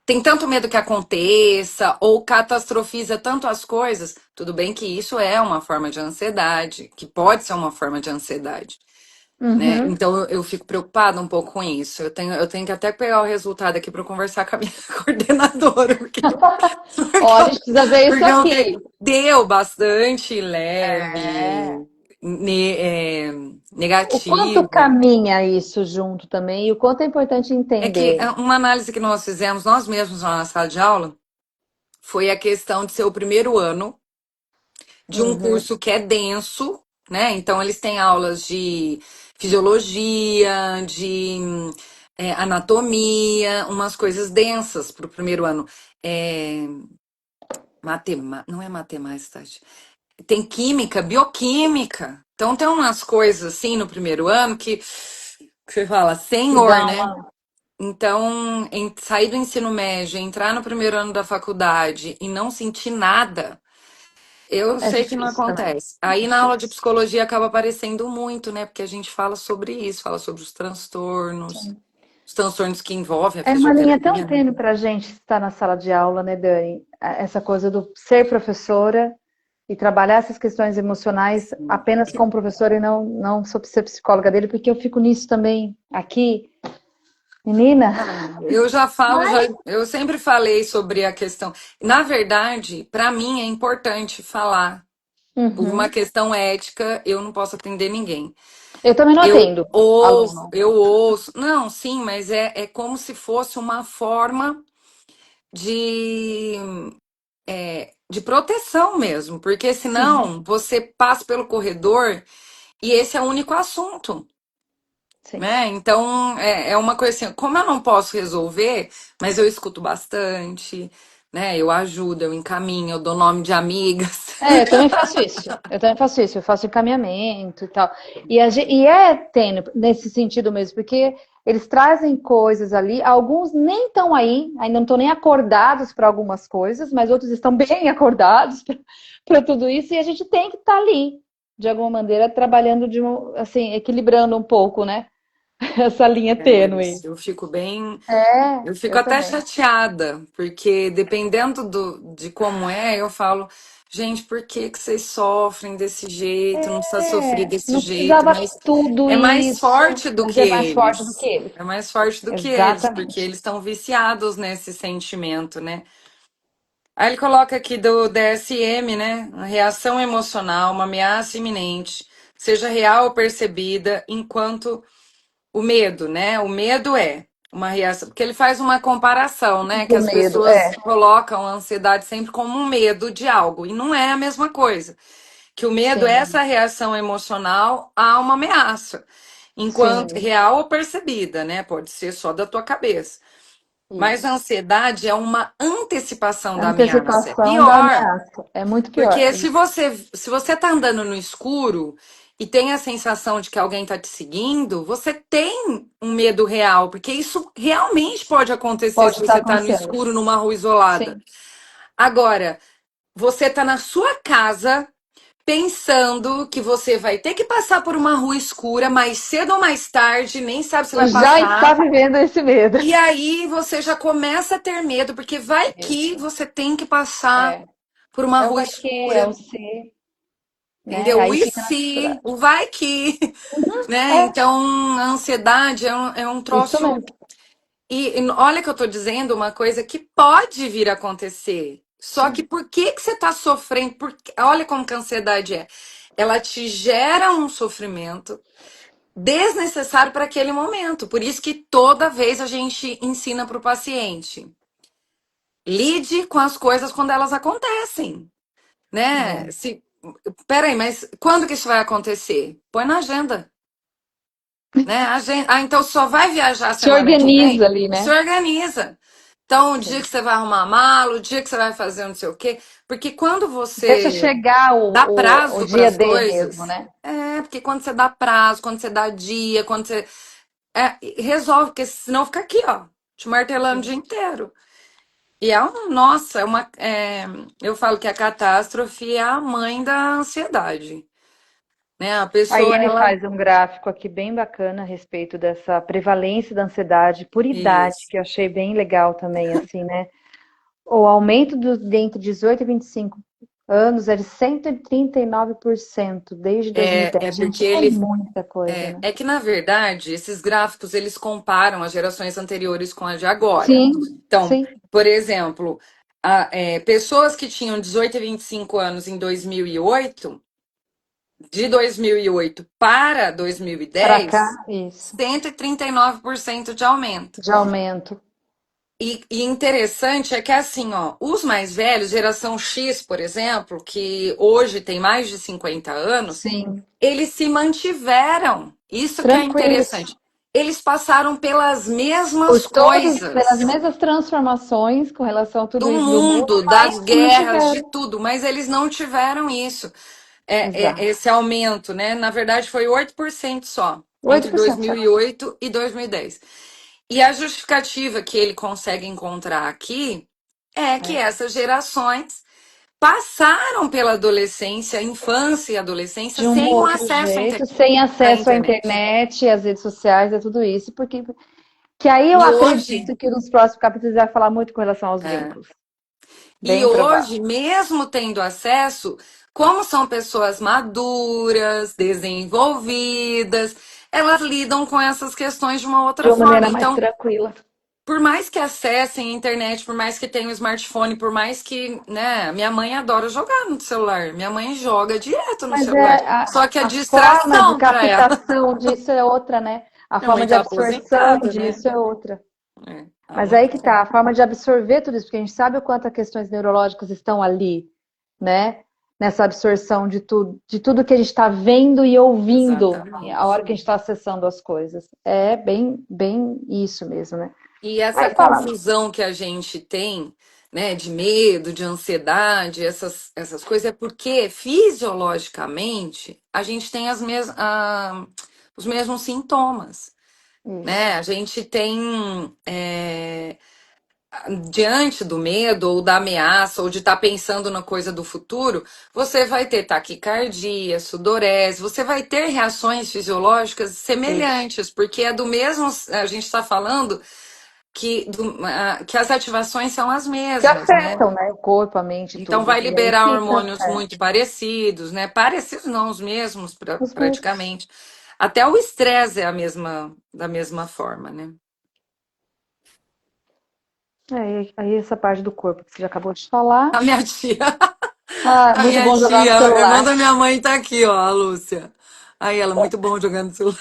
[SPEAKER 1] tem tanto medo que aconteça ou catastrofiza tanto as coisas. Tudo bem que isso é uma forma de ansiedade, que pode ser uma forma de ansiedade, né?
[SPEAKER 2] Uhum.
[SPEAKER 1] Então eu fico preocupada um pouco com isso. Eu tenho que até pegar o resultado aqui para conversar com a minha coordenadora,
[SPEAKER 2] Ó, a gente precisa ver isso
[SPEAKER 1] porque ontem
[SPEAKER 2] aqui.
[SPEAKER 1] deu bastante
[SPEAKER 2] É.
[SPEAKER 1] leve,
[SPEAKER 2] O quanto
[SPEAKER 1] negativo.
[SPEAKER 2] caminha isso junto também e o quanto é importante
[SPEAKER 1] É que
[SPEAKER 2] entender.
[SPEAKER 1] uma análise que nós fizemos, nós mesmos lá na sala de aula, foi a questão de ser o primeiro ano de um
[SPEAKER 2] Uhum.
[SPEAKER 1] curso que é denso, né? Então, eles têm aulas de fisiologia, de anatomia, umas coisas densas para o primeiro ano. É, não é matemática, Tati. Tem química, bioquímica. Então, tem umas coisas assim no primeiro ano que você fala,
[SPEAKER 2] Que
[SPEAKER 1] senhor,
[SPEAKER 2] dá
[SPEAKER 1] né?
[SPEAKER 2] uma.
[SPEAKER 1] Então, sair do ensino médio, entrar no primeiro ano da faculdade e não sentir nada, eu
[SPEAKER 2] É
[SPEAKER 1] sei que não
[SPEAKER 2] difícil também.
[SPEAKER 1] acontece. Aí na aula de
[SPEAKER 2] Difícil.
[SPEAKER 1] psicologia acaba aparecendo muito, né? Porque a gente fala sobre isso, fala sobre os transtornos que envolvem a
[SPEAKER 2] É uma linha tão
[SPEAKER 1] fisioterapia, né?
[SPEAKER 2] tênue para a gente estar na sala de aula, né, Dani? Essa coisa do ser professora e trabalhar essas questões emocionais apenas como professora e não ser psicóloga dele, porque eu fico nisso também aqui. Menina,
[SPEAKER 1] Eu já falo, eu sempre falei sobre a questão. Na verdade, para mim é importante falar. Por uma
[SPEAKER 2] uhum.
[SPEAKER 1] questão ética, eu não posso atender ninguém.
[SPEAKER 2] Eu também não atendo aluno.
[SPEAKER 1] Eu ouço. Não, sim, mas é como se fosse uma forma de de proteção mesmo, porque
[SPEAKER 2] Sim,
[SPEAKER 1] senão você passa pelo corredor e esse é o único assunto.
[SPEAKER 2] sim.
[SPEAKER 1] Né? Então, é uma coisa assim, como eu não posso resolver, mas eu escuto bastante, né? Eu ajudo, eu encaminho, eu dou nome de amigas.
[SPEAKER 2] É, eu também faço isso. Eu também faço isso. Eu faço encaminhamento e tal. E é tênue nesse sentido mesmo, porque eles trazem coisas ali. Alguns nem estão aí, ainda não estão nem acordados para algumas coisas, mas outros estão bem acordados para tudo isso. E a gente tem que estar ali, de alguma maneira, trabalhando assim, equilibrando um pouco, né? Essa linha
[SPEAKER 1] É,
[SPEAKER 2] tênue.
[SPEAKER 1] eu fico bem,
[SPEAKER 2] É,
[SPEAKER 1] eu fico
[SPEAKER 2] eu
[SPEAKER 1] até
[SPEAKER 2] também.
[SPEAKER 1] chateada, porque dependendo de como é, eu falo, gente, por que que vocês sofrem desse jeito? Não precisa sofrer
[SPEAKER 2] É,
[SPEAKER 1] desse
[SPEAKER 2] não
[SPEAKER 1] jeito,
[SPEAKER 2] precisava
[SPEAKER 1] mas
[SPEAKER 2] tudo
[SPEAKER 1] é mais
[SPEAKER 2] isso,
[SPEAKER 1] forte do
[SPEAKER 2] mas
[SPEAKER 1] que
[SPEAKER 2] é mais forte do que
[SPEAKER 1] eles.
[SPEAKER 2] eles.
[SPEAKER 1] É mais forte do que eles, porque
[SPEAKER 2] Exatamente.
[SPEAKER 1] eles estão viciados nesse sentimento, né? Aí ele coloca aqui do DSM, né? A reação emocional, uma ameaça iminente, seja real ou percebida, enquanto o medo, né? O medo é uma reação, porque ele faz uma comparação, né? Que
[SPEAKER 2] Do
[SPEAKER 1] as
[SPEAKER 2] medo,
[SPEAKER 1] pessoas colocam a ansiedade sempre como um medo de algo, e não é a mesma coisa. Que o medo é
[SPEAKER 2] sim,
[SPEAKER 1] essa reação emocional a uma ameaça, enquanto
[SPEAKER 2] sim,
[SPEAKER 1] real ou percebida, né? Pode ser só da tua cabeça. Mas a
[SPEAKER 2] isso.
[SPEAKER 1] ansiedade é uma antecipação da ameaça. É
[SPEAKER 2] Antecipação da
[SPEAKER 1] pior,
[SPEAKER 2] ameaça. É muito pior,
[SPEAKER 1] porque
[SPEAKER 2] isso.
[SPEAKER 1] se você tá andando no escuro e tem a sensação de que alguém tá te seguindo, você tem um medo real, porque isso realmente pode acontecer
[SPEAKER 2] Pode
[SPEAKER 1] se
[SPEAKER 2] estar
[SPEAKER 1] você tá no
[SPEAKER 2] acontecendo.
[SPEAKER 1] escuro numa rua isolada.
[SPEAKER 2] Sim,
[SPEAKER 1] Agora, você tá na sua casa pensando que você vai ter que passar por uma rua escura mais cedo ou mais tarde, nem sabe se
[SPEAKER 2] e
[SPEAKER 1] vai
[SPEAKER 2] já está
[SPEAKER 1] passar.
[SPEAKER 2] vivendo esse medo.
[SPEAKER 1] E aí você já começa a ter medo, porque vai que
[SPEAKER 2] Isso.
[SPEAKER 1] você tem que passar
[SPEAKER 2] É.
[SPEAKER 1] por uma
[SPEAKER 2] É o
[SPEAKER 1] rua
[SPEAKER 2] vai que, é
[SPEAKER 1] escura,
[SPEAKER 2] o se, né?
[SPEAKER 1] entendeu? O
[SPEAKER 2] Aí
[SPEAKER 1] e
[SPEAKER 2] fica na
[SPEAKER 1] se,
[SPEAKER 2] dificuldade.
[SPEAKER 1] o vai que, né?
[SPEAKER 2] É,
[SPEAKER 1] Então, a ansiedade é um
[SPEAKER 2] isso
[SPEAKER 1] troço.
[SPEAKER 2] mesmo.
[SPEAKER 1] E olha que eu tô dizendo uma coisa que pode vir a acontecer. Só que
[SPEAKER 2] Sim.
[SPEAKER 1] por que que você tá sofrendo? Olha como que a ansiedade é. Ela te gera um sofrimento desnecessário para aquele momento. Por isso que toda vez a gente ensina para o paciente. Lide com as coisas quando elas acontecem, né?
[SPEAKER 2] É.
[SPEAKER 1] Peraí, mas quando que isso vai acontecer? Põe na agenda, né? Então só vai viajar
[SPEAKER 2] Se
[SPEAKER 1] semana que
[SPEAKER 2] organiza
[SPEAKER 1] vem?
[SPEAKER 2] ali,
[SPEAKER 1] Se
[SPEAKER 2] né?
[SPEAKER 1] organiza. Então, o dia
[SPEAKER 2] Sim.
[SPEAKER 1] que você vai arrumar a mala, o dia que você vai fazer não sei o quê. Porque quando
[SPEAKER 2] Deixa
[SPEAKER 1] você
[SPEAKER 2] chegar
[SPEAKER 1] dá
[SPEAKER 2] o
[SPEAKER 1] prazo para
[SPEAKER 2] dia
[SPEAKER 1] as
[SPEAKER 2] D mesmo,
[SPEAKER 1] coisas,
[SPEAKER 2] né?
[SPEAKER 1] porque quando você dá prazo, quando você dá dia, quando você. Resolve, porque senão fica aqui, ó, te martelando o dia
[SPEAKER 2] Isso.
[SPEAKER 1] inteiro. E nossa, eu falo que a catástrofe é a mãe da ansiedade, né? A
[SPEAKER 2] Aí
[SPEAKER 1] pessoa,
[SPEAKER 2] ele
[SPEAKER 1] ela,
[SPEAKER 2] faz um gráfico aqui bem bacana a respeito dessa prevalência da ansiedade por idade,
[SPEAKER 1] isso,
[SPEAKER 2] que eu achei bem legal também, assim, né? O aumento entre 18 e 25 anos é de 139% desde
[SPEAKER 1] é
[SPEAKER 2] 2010.
[SPEAKER 1] porque
[SPEAKER 2] Gente, é
[SPEAKER 1] ele,
[SPEAKER 2] muita coisa, né?
[SPEAKER 1] é que na verdade, esses gráficos, eles comparam as gerações anteriores com a de agora.
[SPEAKER 2] Sim,
[SPEAKER 1] Então,
[SPEAKER 2] sim,
[SPEAKER 1] por exemplo, pessoas que tinham 18 e 25 anos em 2008, de 2008 para
[SPEAKER 2] para
[SPEAKER 1] 2010,
[SPEAKER 2] cá, isso,
[SPEAKER 1] 139% de aumento.
[SPEAKER 2] de aumento.
[SPEAKER 1] E interessante é que assim, ó, os mais velhos, geração X, por exemplo, que hoje tem mais de 50 anos,
[SPEAKER 2] Sim,
[SPEAKER 1] eles se mantiveram. Isso que é
[SPEAKER 2] tranquilos.
[SPEAKER 1] interessante. Eles passaram pelas
[SPEAKER 2] Por
[SPEAKER 1] mesmas
[SPEAKER 2] todas, pelas
[SPEAKER 1] coisas
[SPEAKER 2] mesmas transformações com relação a tudo
[SPEAKER 1] do
[SPEAKER 2] isso do mundo,
[SPEAKER 1] mundo,
[SPEAKER 2] mas
[SPEAKER 1] das
[SPEAKER 2] se
[SPEAKER 1] guerras, de
[SPEAKER 2] mantiveram.
[SPEAKER 1] tudo, mas eles não tiveram isso.
[SPEAKER 2] Exato.
[SPEAKER 1] Esse aumento, né? Na verdade, foi 8% só, entre
[SPEAKER 2] 8% só.
[SPEAKER 1] 2008 e 2010. E a justificativa que ele consegue encontrar aqui é que
[SPEAKER 2] É.
[SPEAKER 1] essas gerações passaram pela adolescência, infância e adolescência
[SPEAKER 2] De um
[SPEAKER 1] sem o
[SPEAKER 2] outro
[SPEAKER 1] acesso
[SPEAKER 2] jeito, sem
[SPEAKER 1] à
[SPEAKER 2] acesso à
[SPEAKER 1] internet.
[SPEAKER 2] internet, às redes sociais, a tudo isso, porque que aí eu
[SPEAKER 1] E hoje,
[SPEAKER 2] acredito que nos próximos capítulos vai falar muito com relação aos
[SPEAKER 1] é,
[SPEAKER 2] vínculos.
[SPEAKER 1] e
[SPEAKER 2] Bem provável.
[SPEAKER 1] hoje, mesmo tendo acesso, como são pessoas maduras, desenvolvidas, elas lidam com essas questões de uma
[SPEAKER 2] De
[SPEAKER 1] outra
[SPEAKER 2] uma
[SPEAKER 1] forma.
[SPEAKER 2] maneira mais
[SPEAKER 1] Então,
[SPEAKER 2] tranquila.
[SPEAKER 1] por mais que acessem a internet, por mais que tenham smartphone, por mais que, né, minha mãe adora jogar no celular. Minha mãe joga direto no
[SPEAKER 2] Mas
[SPEAKER 1] celular. Só que a
[SPEAKER 2] a forma de
[SPEAKER 1] distração para ela.
[SPEAKER 2] captação disso é outra, né? A
[SPEAKER 1] Minha mãe
[SPEAKER 2] forma de
[SPEAKER 1] tá
[SPEAKER 2] absorção
[SPEAKER 1] aposentada, né?
[SPEAKER 2] disso é outra.
[SPEAKER 1] É. Tá
[SPEAKER 2] Mas aí
[SPEAKER 1] muito
[SPEAKER 2] que
[SPEAKER 1] bom.
[SPEAKER 2] tá, a forma de absorver tudo isso, porque a gente sabe o quanto as questões neurológicas estão ali, né? Nessa absorção de tudo que a gente está vendo e ouvindo a
[SPEAKER 1] Exatamente.
[SPEAKER 2] hora que a gente está acessando as coisas. É bem, bem isso mesmo, né?
[SPEAKER 1] E essa
[SPEAKER 2] Aí fala,
[SPEAKER 1] confusão que a gente tem, né, de medo, de ansiedade, essas coisas, é porque fisiologicamente a gente tem os mesmos sintomas, né?
[SPEAKER 2] isso,
[SPEAKER 1] A gente tem, é, diante do medo ou da ameaça ou de estar pensando na coisa do futuro, você vai ter taquicardia, sudorese, você vai ter reações fisiológicas
[SPEAKER 2] isso.
[SPEAKER 1] semelhantes, porque é do mesmo, a gente está falando que as ativações são as
[SPEAKER 2] Que
[SPEAKER 1] mesmas, né?
[SPEAKER 2] afetam, né? O corpo, a mente,
[SPEAKER 1] Então
[SPEAKER 2] tudo.
[SPEAKER 1] vai
[SPEAKER 2] E aí
[SPEAKER 1] liberar
[SPEAKER 2] fica,
[SPEAKER 1] hormônios muito parecidos, né? Parecidos não, os mesmos
[SPEAKER 2] os mesmos.
[SPEAKER 1] praticamente. Até o estresse é da mesma forma, né?
[SPEAKER 2] Aí essa parte do corpo que você já acabou de falar.
[SPEAKER 1] A minha tia,
[SPEAKER 2] Ah,
[SPEAKER 1] a
[SPEAKER 2] muito
[SPEAKER 1] minha
[SPEAKER 2] bom jogar no
[SPEAKER 1] tia, a irmã
[SPEAKER 2] celular.
[SPEAKER 1] da minha mãe tá aqui, ó, a Lúcia. Aí ela, muito bom jogando celular.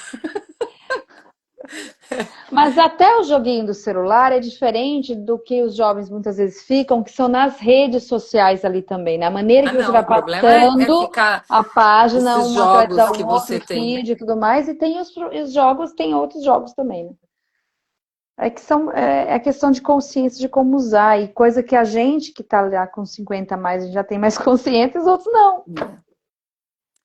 [SPEAKER 2] Mas até o joguinho do celular é diferente do que os jovens muitas vezes ficam, que são nas redes sociais ali também, né? A maneira
[SPEAKER 1] Ah,
[SPEAKER 2] que você
[SPEAKER 1] não,
[SPEAKER 2] vai
[SPEAKER 1] o problema é
[SPEAKER 2] passando
[SPEAKER 1] ficar
[SPEAKER 2] a página,
[SPEAKER 1] esses
[SPEAKER 2] uma atrás da
[SPEAKER 1] jogos que
[SPEAKER 2] outra,
[SPEAKER 1] você
[SPEAKER 2] o
[SPEAKER 1] tem.
[SPEAKER 2] feed e tudo mais, e tem os jogos, tem outros jogos também, né? É que são, é questão de consciência de como usar, e coisa que a gente que tá lá com 50 a mais, a gente já tem mais consciência, os outros não,
[SPEAKER 1] Né?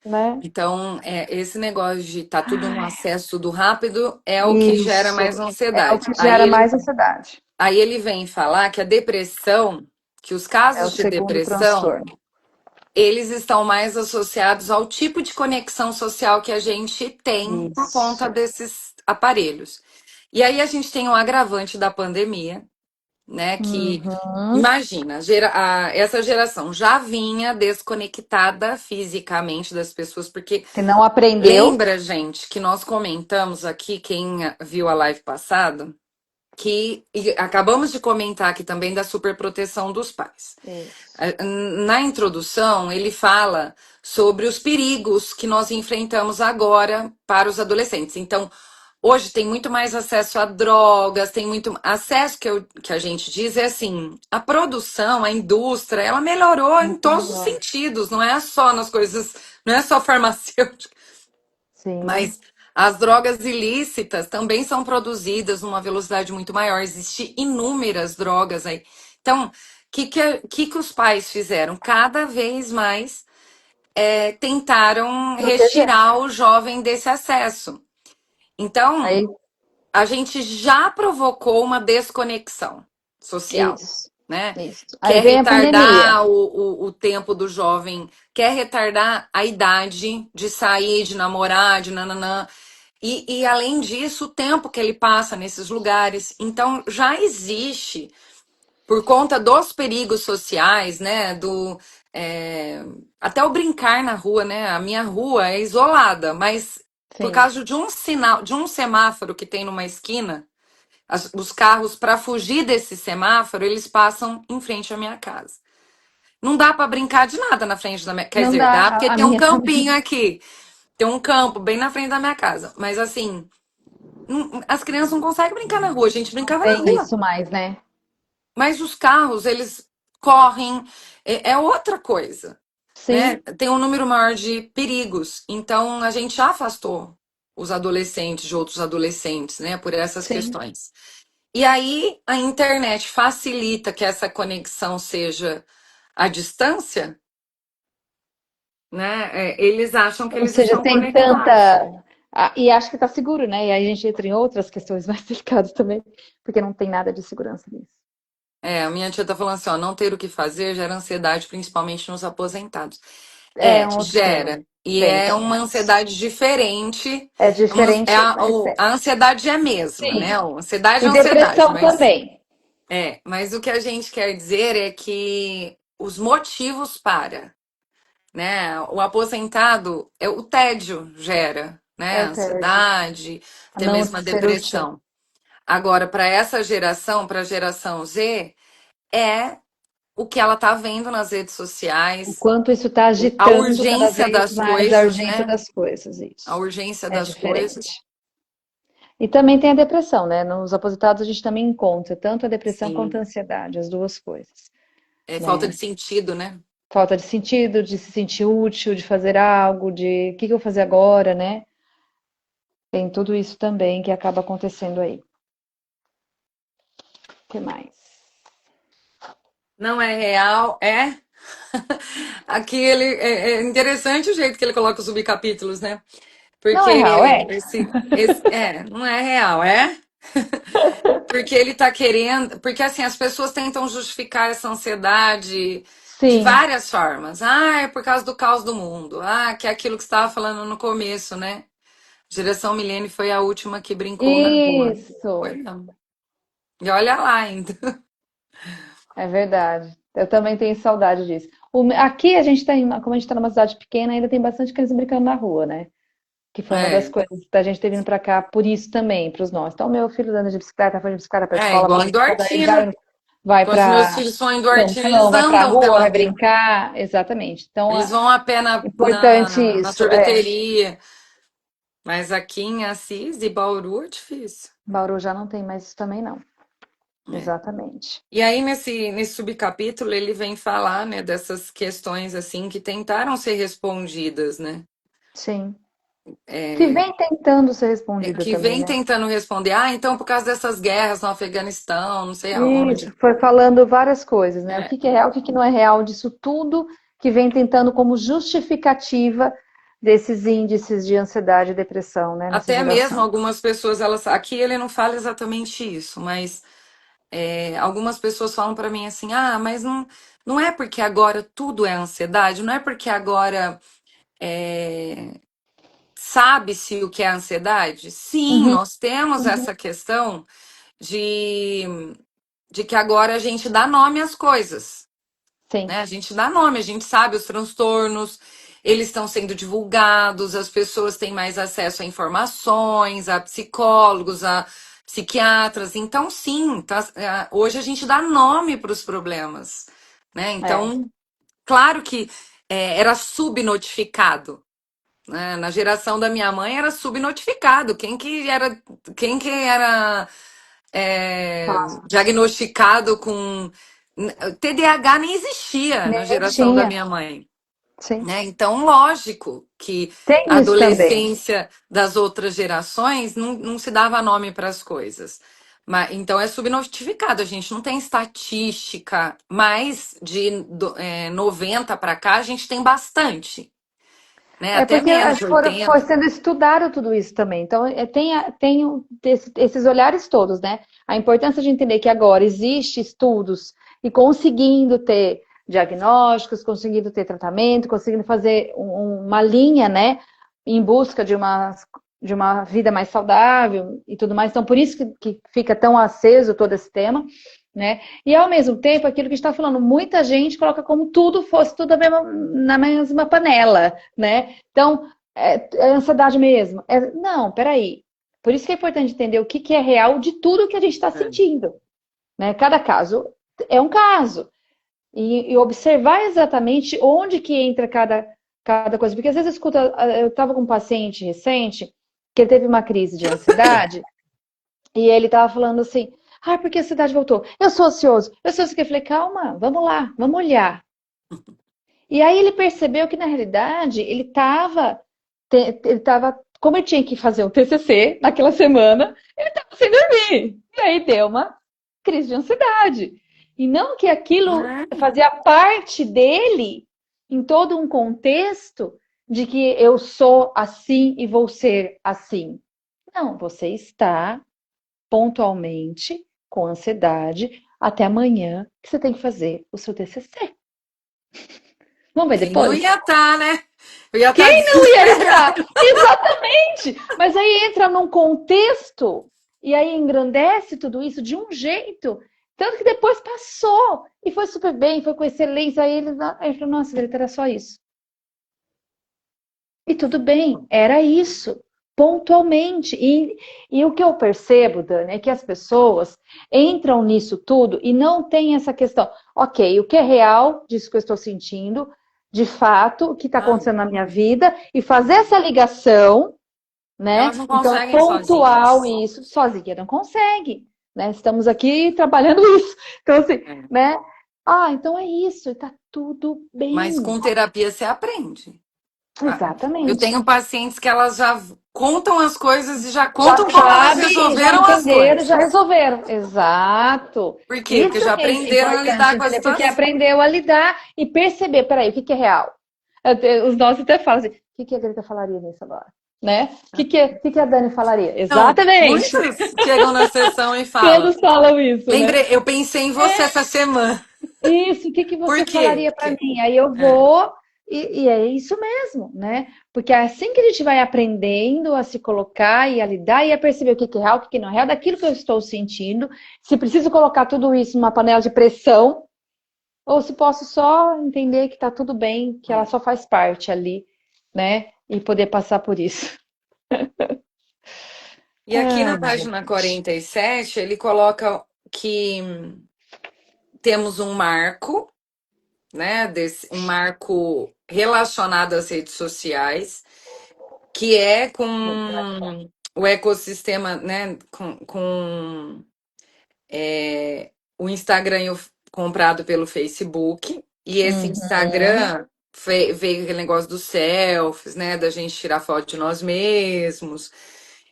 [SPEAKER 2] né?
[SPEAKER 1] Então, esse negócio de estar tudo no acesso tudo rápido é o que gera
[SPEAKER 2] Isso
[SPEAKER 1] mais
[SPEAKER 2] é o
[SPEAKER 1] ansiedade.
[SPEAKER 2] que gera mais ansiedade.
[SPEAKER 1] Aí ele vem falar que a depressão, que os
[SPEAKER 2] É o
[SPEAKER 1] casos de
[SPEAKER 2] segundo
[SPEAKER 1] depressão,
[SPEAKER 2] transtorno.
[SPEAKER 1] eles estão mais associados ao tipo de conexão social que a gente tem por conta
[SPEAKER 2] Isso.
[SPEAKER 1] desses aparelhos. E aí a gente tem um agravante da pandemia, né? Que
[SPEAKER 2] Uhum.
[SPEAKER 1] imagina, essa geração já vinha desconectada fisicamente das pessoas, porque
[SPEAKER 2] Que não aprendeu.
[SPEAKER 1] lembra, gente, que nós comentamos aqui, quem viu a live passada, e acabamos de comentar aqui também da superproteção dos pais.
[SPEAKER 2] Isso.
[SPEAKER 1] Na introdução, ele fala sobre os perigos que nós enfrentamos agora para os adolescentes. Então, hoje tem muito mais acesso a drogas, tem muito acesso que a gente diz é assim, a produção, a indústria, ela melhorou em
[SPEAKER 2] Muito
[SPEAKER 1] todos os
[SPEAKER 2] melhor.
[SPEAKER 1] sentidos, não é só nas coisas, não é só farmacêutica.
[SPEAKER 2] Sim.
[SPEAKER 1] Mas as drogas ilícitas também são produzidas numa velocidade muito maior. Existem inúmeras drogas aí. Então, o que os pais fizeram? Cada vez mais tentaram
[SPEAKER 2] Proteger.
[SPEAKER 1] retirar o jovem desse acesso. Então,
[SPEAKER 2] Aí,
[SPEAKER 1] a gente já provocou uma desconexão social,
[SPEAKER 2] isso.
[SPEAKER 1] né?
[SPEAKER 2] Isso. Aí
[SPEAKER 1] Quer
[SPEAKER 2] vem a pandemia.
[SPEAKER 1] retardar o tempo do jovem, quer retardar a idade de sair, de namorar, de nananã. E além disso, o tempo que ele passa nesses lugares. Então, já existe, por conta dos perigos sociais, né? É, até o brincar na rua, né? A minha rua é isolada, mas por
[SPEAKER 2] Sim.
[SPEAKER 1] causa de um sinal, de um semáforo que tem numa esquina, os carros, para fugir desse semáforo, eles passam em frente à minha casa. Não dá para brincar de nada na frente da minha. Quer
[SPEAKER 2] Não
[SPEAKER 1] dizer,
[SPEAKER 2] dá.
[SPEAKER 1] dá porque
[SPEAKER 2] A
[SPEAKER 1] tem um
[SPEAKER 2] minha
[SPEAKER 1] campinho
[SPEAKER 2] também.
[SPEAKER 1] aqui. Tem um campo bem na frente da minha casa. Mas assim, as crianças não conseguem brincar na rua. A gente
[SPEAKER 2] Não
[SPEAKER 1] brincava na
[SPEAKER 2] tem
[SPEAKER 1] rua.
[SPEAKER 2] isso mais, né?
[SPEAKER 1] Mas os carros, eles correm. É outra coisa, né?
[SPEAKER 2] Sim,
[SPEAKER 1] Tem um número maior de perigos. Então, a gente já afastou os adolescentes de outros adolescentes, né? Por essas
[SPEAKER 2] sim.
[SPEAKER 1] questões. E aí, a internet facilita que essa conexão seja à distância, né? Eles acham que
[SPEAKER 2] Ou
[SPEAKER 1] eles
[SPEAKER 2] seja,
[SPEAKER 1] estão
[SPEAKER 2] tem
[SPEAKER 1] conectados.
[SPEAKER 2] tanta. E acho que está seguro, né? E aí a gente entra em outras questões mais delicadas também, porque não tem nada de segurança nisso.
[SPEAKER 1] A minha tia tá falando assim, ó, não ter o que fazer gera ansiedade, principalmente nos aposentados.
[SPEAKER 2] É um outro tema.
[SPEAKER 1] Gera. E é
[SPEAKER 2] Tem.
[SPEAKER 1] uma ansiedade diferente.
[SPEAKER 2] É diferente, mas
[SPEAKER 1] A ansiedade é a mesma, né?
[SPEAKER 2] sim.
[SPEAKER 1] A ansiedade é
[SPEAKER 2] E
[SPEAKER 1] a ansiedade,
[SPEAKER 2] depressão
[SPEAKER 1] mas
[SPEAKER 2] também.
[SPEAKER 1] mas o que a gente quer dizer é que os motivos para, né? O aposentado é o tédio gera,
[SPEAKER 2] É
[SPEAKER 1] né?
[SPEAKER 2] o tédio.
[SPEAKER 1] Ansiedade,
[SPEAKER 2] A
[SPEAKER 1] até
[SPEAKER 2] não
[SPEAKER 1] mesmo a
[SPEAKER 2] ser útil.
[SPEAKER 1] depressão. Agora, para essa geração, para a geração Z, é o que ela tá vendo nas redes
[SPEAKER 2] O
[SPEAKER 1] sociais,
[SPEAKER 2] quanto isso está
[SPEAKER 1] a
[SPEAKER 2] agitando cada
[SPEAKER 1] urgência
[SPEAKER 2] vez
[SPEAKER 1] das
[SPEAKER 2] mais a
[SPEAKER 1] coisas,
[SPEAKER 2] urgência
[SPEAKER 1] né?
[SPEAKER 2] das coisas,
[SPEAKER 1] A
[SPEAKER 2] isso.
[SPEAKER 1] urgência
[SPEAKER 2] É
[SPEAKER 1] das
[SPEAKER 2] diferente.
[SPEAKER 1] coisas.
[SPEAKER 2] E também tem a depressão, né? Nos aposentados a gente também encontra tanto a depressão quanto a
[SPEAKER 1] Sim.
[SPEAKER 2] ansiedade, as duas coisas,
[SPEAKER 1] É falta
[SPEAKER 2] né?
[SPEAKER 1] de sentido, né?
[SPEAKER 2] Falta de sentido, de se sentir útil, de fazer algo, de o que que eu vou fazer agora, né? Tem tudo isso também que acaba acontecendo aí. O que mais?
[SPEAKER 1] Não é real, é. Aqui é interessante o jeito que ele coloca os subcapítulos, né?
[SPEAKER 2] Não é real,
[SPEAKER 1] Porque
[SPEAKER 2] é?
[SPEAKER 1] não é real, é? Porque ele tá querendo, porque assim, as pessoas tentam justificar essa ansiedade de
[SPEAKER 2] Sim,
[SPEAKER 1] várias formas. Ah, é por causa do caos do mundo. Ah, que é aquilo que você estava falando no começo, né? Geração Milênio foi a última que brincou na rua. Foi
[SPEAKER 2] isso.
[SPEAKER 1] não. E olha lá ainda.
[SPEAKER 2] É verdade. Eu também tenho saudade disso. Aqui a gente tem, como a gente está numa cidade pequena, ainda tem bastante criança brincando na rua, né? Que foi uma das
[SPEAKER 1] É,
[SPEAKER 2] coisas da gente ter vindo pra cá por isso também, para os nossos. Então, meu filho anda de bicicleta, foi de bicicleta pra escola,
[SPEAKER 1] igual
[SPEAKER 2] volta
[SPEAKER 1] em
[SPEAKER 2] de escola, ele
[SPEAKER 1] Duartino.
[SPEAKER 2] vai
[SPEAKER 1] Quando os meus
[SPEAKER 2] pra
[SPEAKER 1] filhos foram em Duartino,
[SPEAKER 2] campão,
[SPEAKER 1] eles
[SPEAKER 2] vai pra
[SPEAKER 1] andam
[SPEAKER 2] rua,
[SPEAKER 1] pela
[SPEAKER 2] vai
[SPEAKER 1] rua.
[SPEAKER 2] brincar. Exatamente. Então,
[SPEAKER 1] Eles
[SPEAKER 2] é
[SPEAKER 1] vão a pé
[SPEAKER 2] importante
[SPEAKER 1] na
[SPEAKER 2] isso. É.
[SPEAKER 1] sorveteria. Mas aqui em Assis e Bauru é difícil.
[SPEAKER 2] Bauru já não tem mais isso também, não.
[SPEAKER 1] É.
[SPEAKER 2] Exatamente.
[SPEAKER 1] E aí, nesse subcapítulo, ele vem falar, né, dessas questões, assim, que tentaram ser respondidas, né?
[SPEAKER 2] Sim. Que vem tentando ser respondida
[SPEAKER 1] Que
[SPEAKER 2] também,
[SPEAKER 1] vem
[SPEAKER 2] né?
[SPEAKER 1] tentando responder, ah, então por causa dessas guerras no Afeganistão, não sei
[SPEAKER 2] Isso,
[SPEAKER 1] aonde.
[SPEAKER 2] foi falando várias coisas, né? O
[SPEAKER 1] É,
[SPEAKER 2] que que é real, o que que não é real disso tudo que vem tentando como justificativa desses índices de ansiedade e depressão, né, nessa
[SPEAKER 1] até mesmo
[SPEAKER 2] geração.
[SPEAKER 1] algumas pessoas, elas, aqui ele não fala exatamente isso, mas algumas pessoas falam para mim assim, ah, mas não é porque agora tudo é ansiedade, não é porque agora sabe-se o que é ansiedade? Sim,
[SPEAKER 2] Uhum,
[SPEAKER 1] nós temos
[SPEAKER 2] uhum.
[SPEAKER 1] essa questão de, de que agora a gente dá nome às coisas,
[SPEAKER 2] Sim,
[SPEAKER 1] né? A gente dá nome, a gente sabe os transtornos, eles estão sendo divulgados, as pessoas têm mais acesso a informações, a psicólogos, a psiquiatras. Então, sim, hoje a gente dá nome para os problemas, né?
[SPEAKER 2] é,
[SPEAKER 1] Então, claro que era subnotificado, né? Na geração da minha mãe era subnotificado. Quem que era
[SPEAKER 2] fácil.
[SPEAKER 1] diagnosticado com TDAH nem existia na
[SPEAKER 2] Nem
[SPEAKER 1] geração da
[SPEAKER 2] tinha,
[SPEAKER 1] minha mãe,
[SPEAKER 2] sim.
[SPEAKER 1] né? Então, lógico que a
[SPEAKER 2] Tem isso também.
[SPEAKER 1] adolescência das outras gerações não se dava nome para as coisas. Mas, então é subnotificado, a gente não tem estatística, mas de 90 para cá a gente tem bastante, né?
[SPEAKER 2] É
[SPEAKER 1] Até
[SPEAKER 2] porque
[SPEAKER 1] menos
[SPEAKER 2] acho
[SPEAKER 1] de
[SPEAKER 2] que foi
[SPEAKER 1] 80.
[SPEAKER 2] sendo estudado tudo isso também. Então, esses olhares todos, né? A importância de entender que agora existe estudos e conseguindo ter diagnósticos, conseguindo ter tratamento, conseguindo fazer uma linha, né? Em busca de uma vida mais saudável e tudo mais. Então, por isso que fica tão aceso todo esse tema, né? E ao mesmo tempo, aquilo que a gente está falando, muita gente coloca como tudo fosse tudo na mesma panela, né? Então, é ansiedade mesmo. Não, peraí. Por isso que é importante entender o que, que é real de tudo que a gente está sentindo, né? Cada caso é um caso. E observar exatamente onde que entra cada coisa. Porque às vezes eu estava com um paciente recente que ele teve uma crise de ansiedade e ele estava falando assim, ah, porque a ansiedade voltou? Eu sou ansioso. Eu sou ansioso. Eu falei, calma, vamos lá, vamos olhar. E aí ele percebeu que, na realidade, ele estava, como ele tinha que fazer um TCC naquela semana, ele estava sem dormir. E aí deu uma crise de ansiedade. E não que aquilo
[SPEAKER 1] É,
[SPEAKER 2] fazia parte dele em todo um contexto de que eu sou assim e vou ser assim. Não, você está pontualmente com ansiedade até amanhã que você tem que fazer o seu TCC. Vamos ver
[SPEAKER 1] quem não
[SPEAKER 2] depois?
[SPEAKER 1] ia estar, né? Eu ia estar
[SPEAKER 2] Quem não ia
[SPEAKER 1] desesperada.
[SPEAKER 2] estar? Exatamente! Mas aí entra num contexto e aí engrandece tudo isso de um jeito. Tanto que depois passou e foi super bem, foi com excelência. Aí ele falou, nossa, Verita, era só isso. E tudo bem, era isso, pontualmente. E o que eu percebo, Dani, é que as pessoas entram nisso tudo e não tem essa questão. Ok, o que é real disso que eu estou sentindo, de fato, o que está
[SPEAKER 1] Ah,
[SPEAKER 2] acontecendo na minha vida, e fazer essa ligação né?
[SPEAKER 1] Elas não
[SPEAKER 2] Então é
[SPEAKER 1] conseguem
[SPEAKER 2] pontual
[SPEAKER 1] sozinhas.
[SPEAKER 2] isso, sozinha não consegue, né? Estamos aqui trabalhando isso. Então, assim,
[SPEAKER 1] É.
[SPEAKER 2] né? Ah, então é isso, tá tudo
[SPEAKER 1] Mas
[SPEAKER 2] bem.
[SPEAKER 1] com terapia você aprende. Ah, eu
[SPEAKER 2] Exatamente.
[SPEAKER 1] tenho pacientes que elas já contam as coisas e já
[SPEAKER 2] Já
[SPEAKER 1] contam como elas
[SPEAKER 2] sabe e já
[SPEAKER 1] resolveram as
[SPEAKER 2] entenderam, já
[SPEAKER 1] coisas.
[SPEAKER 2] resolveram. Exato.
[SPEAKER 1] Por quê? Porque
[SPEAKER 2] Isso
[SPEAKER 1] já
[SPEAKER 2] que é
[SPEAKER 1] aprenderam a
[SPEAKER 2] importante
[SPEAKER 1] lidar com a
[SPEAKER 2] entender, porque
[SPEAKER 1] situação.
[SPEAKER 2] aprendeu a lidar e perceber, peraí, o que que é real? Os nossos até falam assim, o que que a Greta falaria nisso agora? Né? O que que a Dani falaria?
[SPEAKER 1] Não,
[SPEAKER 2] Exatamente.
[SPEAKER 1] muitos chegam na sessão e falam:
[SPEAKER 2] Todos falam isso, né?
[SPEAKER 1] lembrei, eu pensei em você essa semana.
[SPEAKER 2] Isso, o que que
[SPEAKER 1] Por
[SPEAKER 2] você
[SPEAKER 1] quê?
[SPEAKER 2] falaria para mim? Aí eu
[SPEAKER 1] É,
[SPEAKER 2] vou, e é isso mesmo, né? Porque é assim que a gente vai aprendendo a se colocar e a lidar e a perceber o que que é real, o que que não é real, daquilo que eu estou sentindo, se preciso colocar tudo isso numa panela de pressão, ou se posso só entender que tá tudo bem, que ela
[SPEAKER 1] é.
[SPEAKER 2] só faz parte ali, né? E poder passar por isso.
[SPEAKER 1] E aqui
[SPEAKER 2] Ah,
[SPEAKER 1] na página 47, ele coloca que temos um marco, né? Um marco relacionado às redes sociais, que é com o ecossistema, né? Com o Instagram comprado pelo Facebook. E esse
[SPEAKER 2] uhum,
[SPEAKER 1] Instagram veio aquele negócio dos selfies, né? Da gente tirar foto de nós mesmos.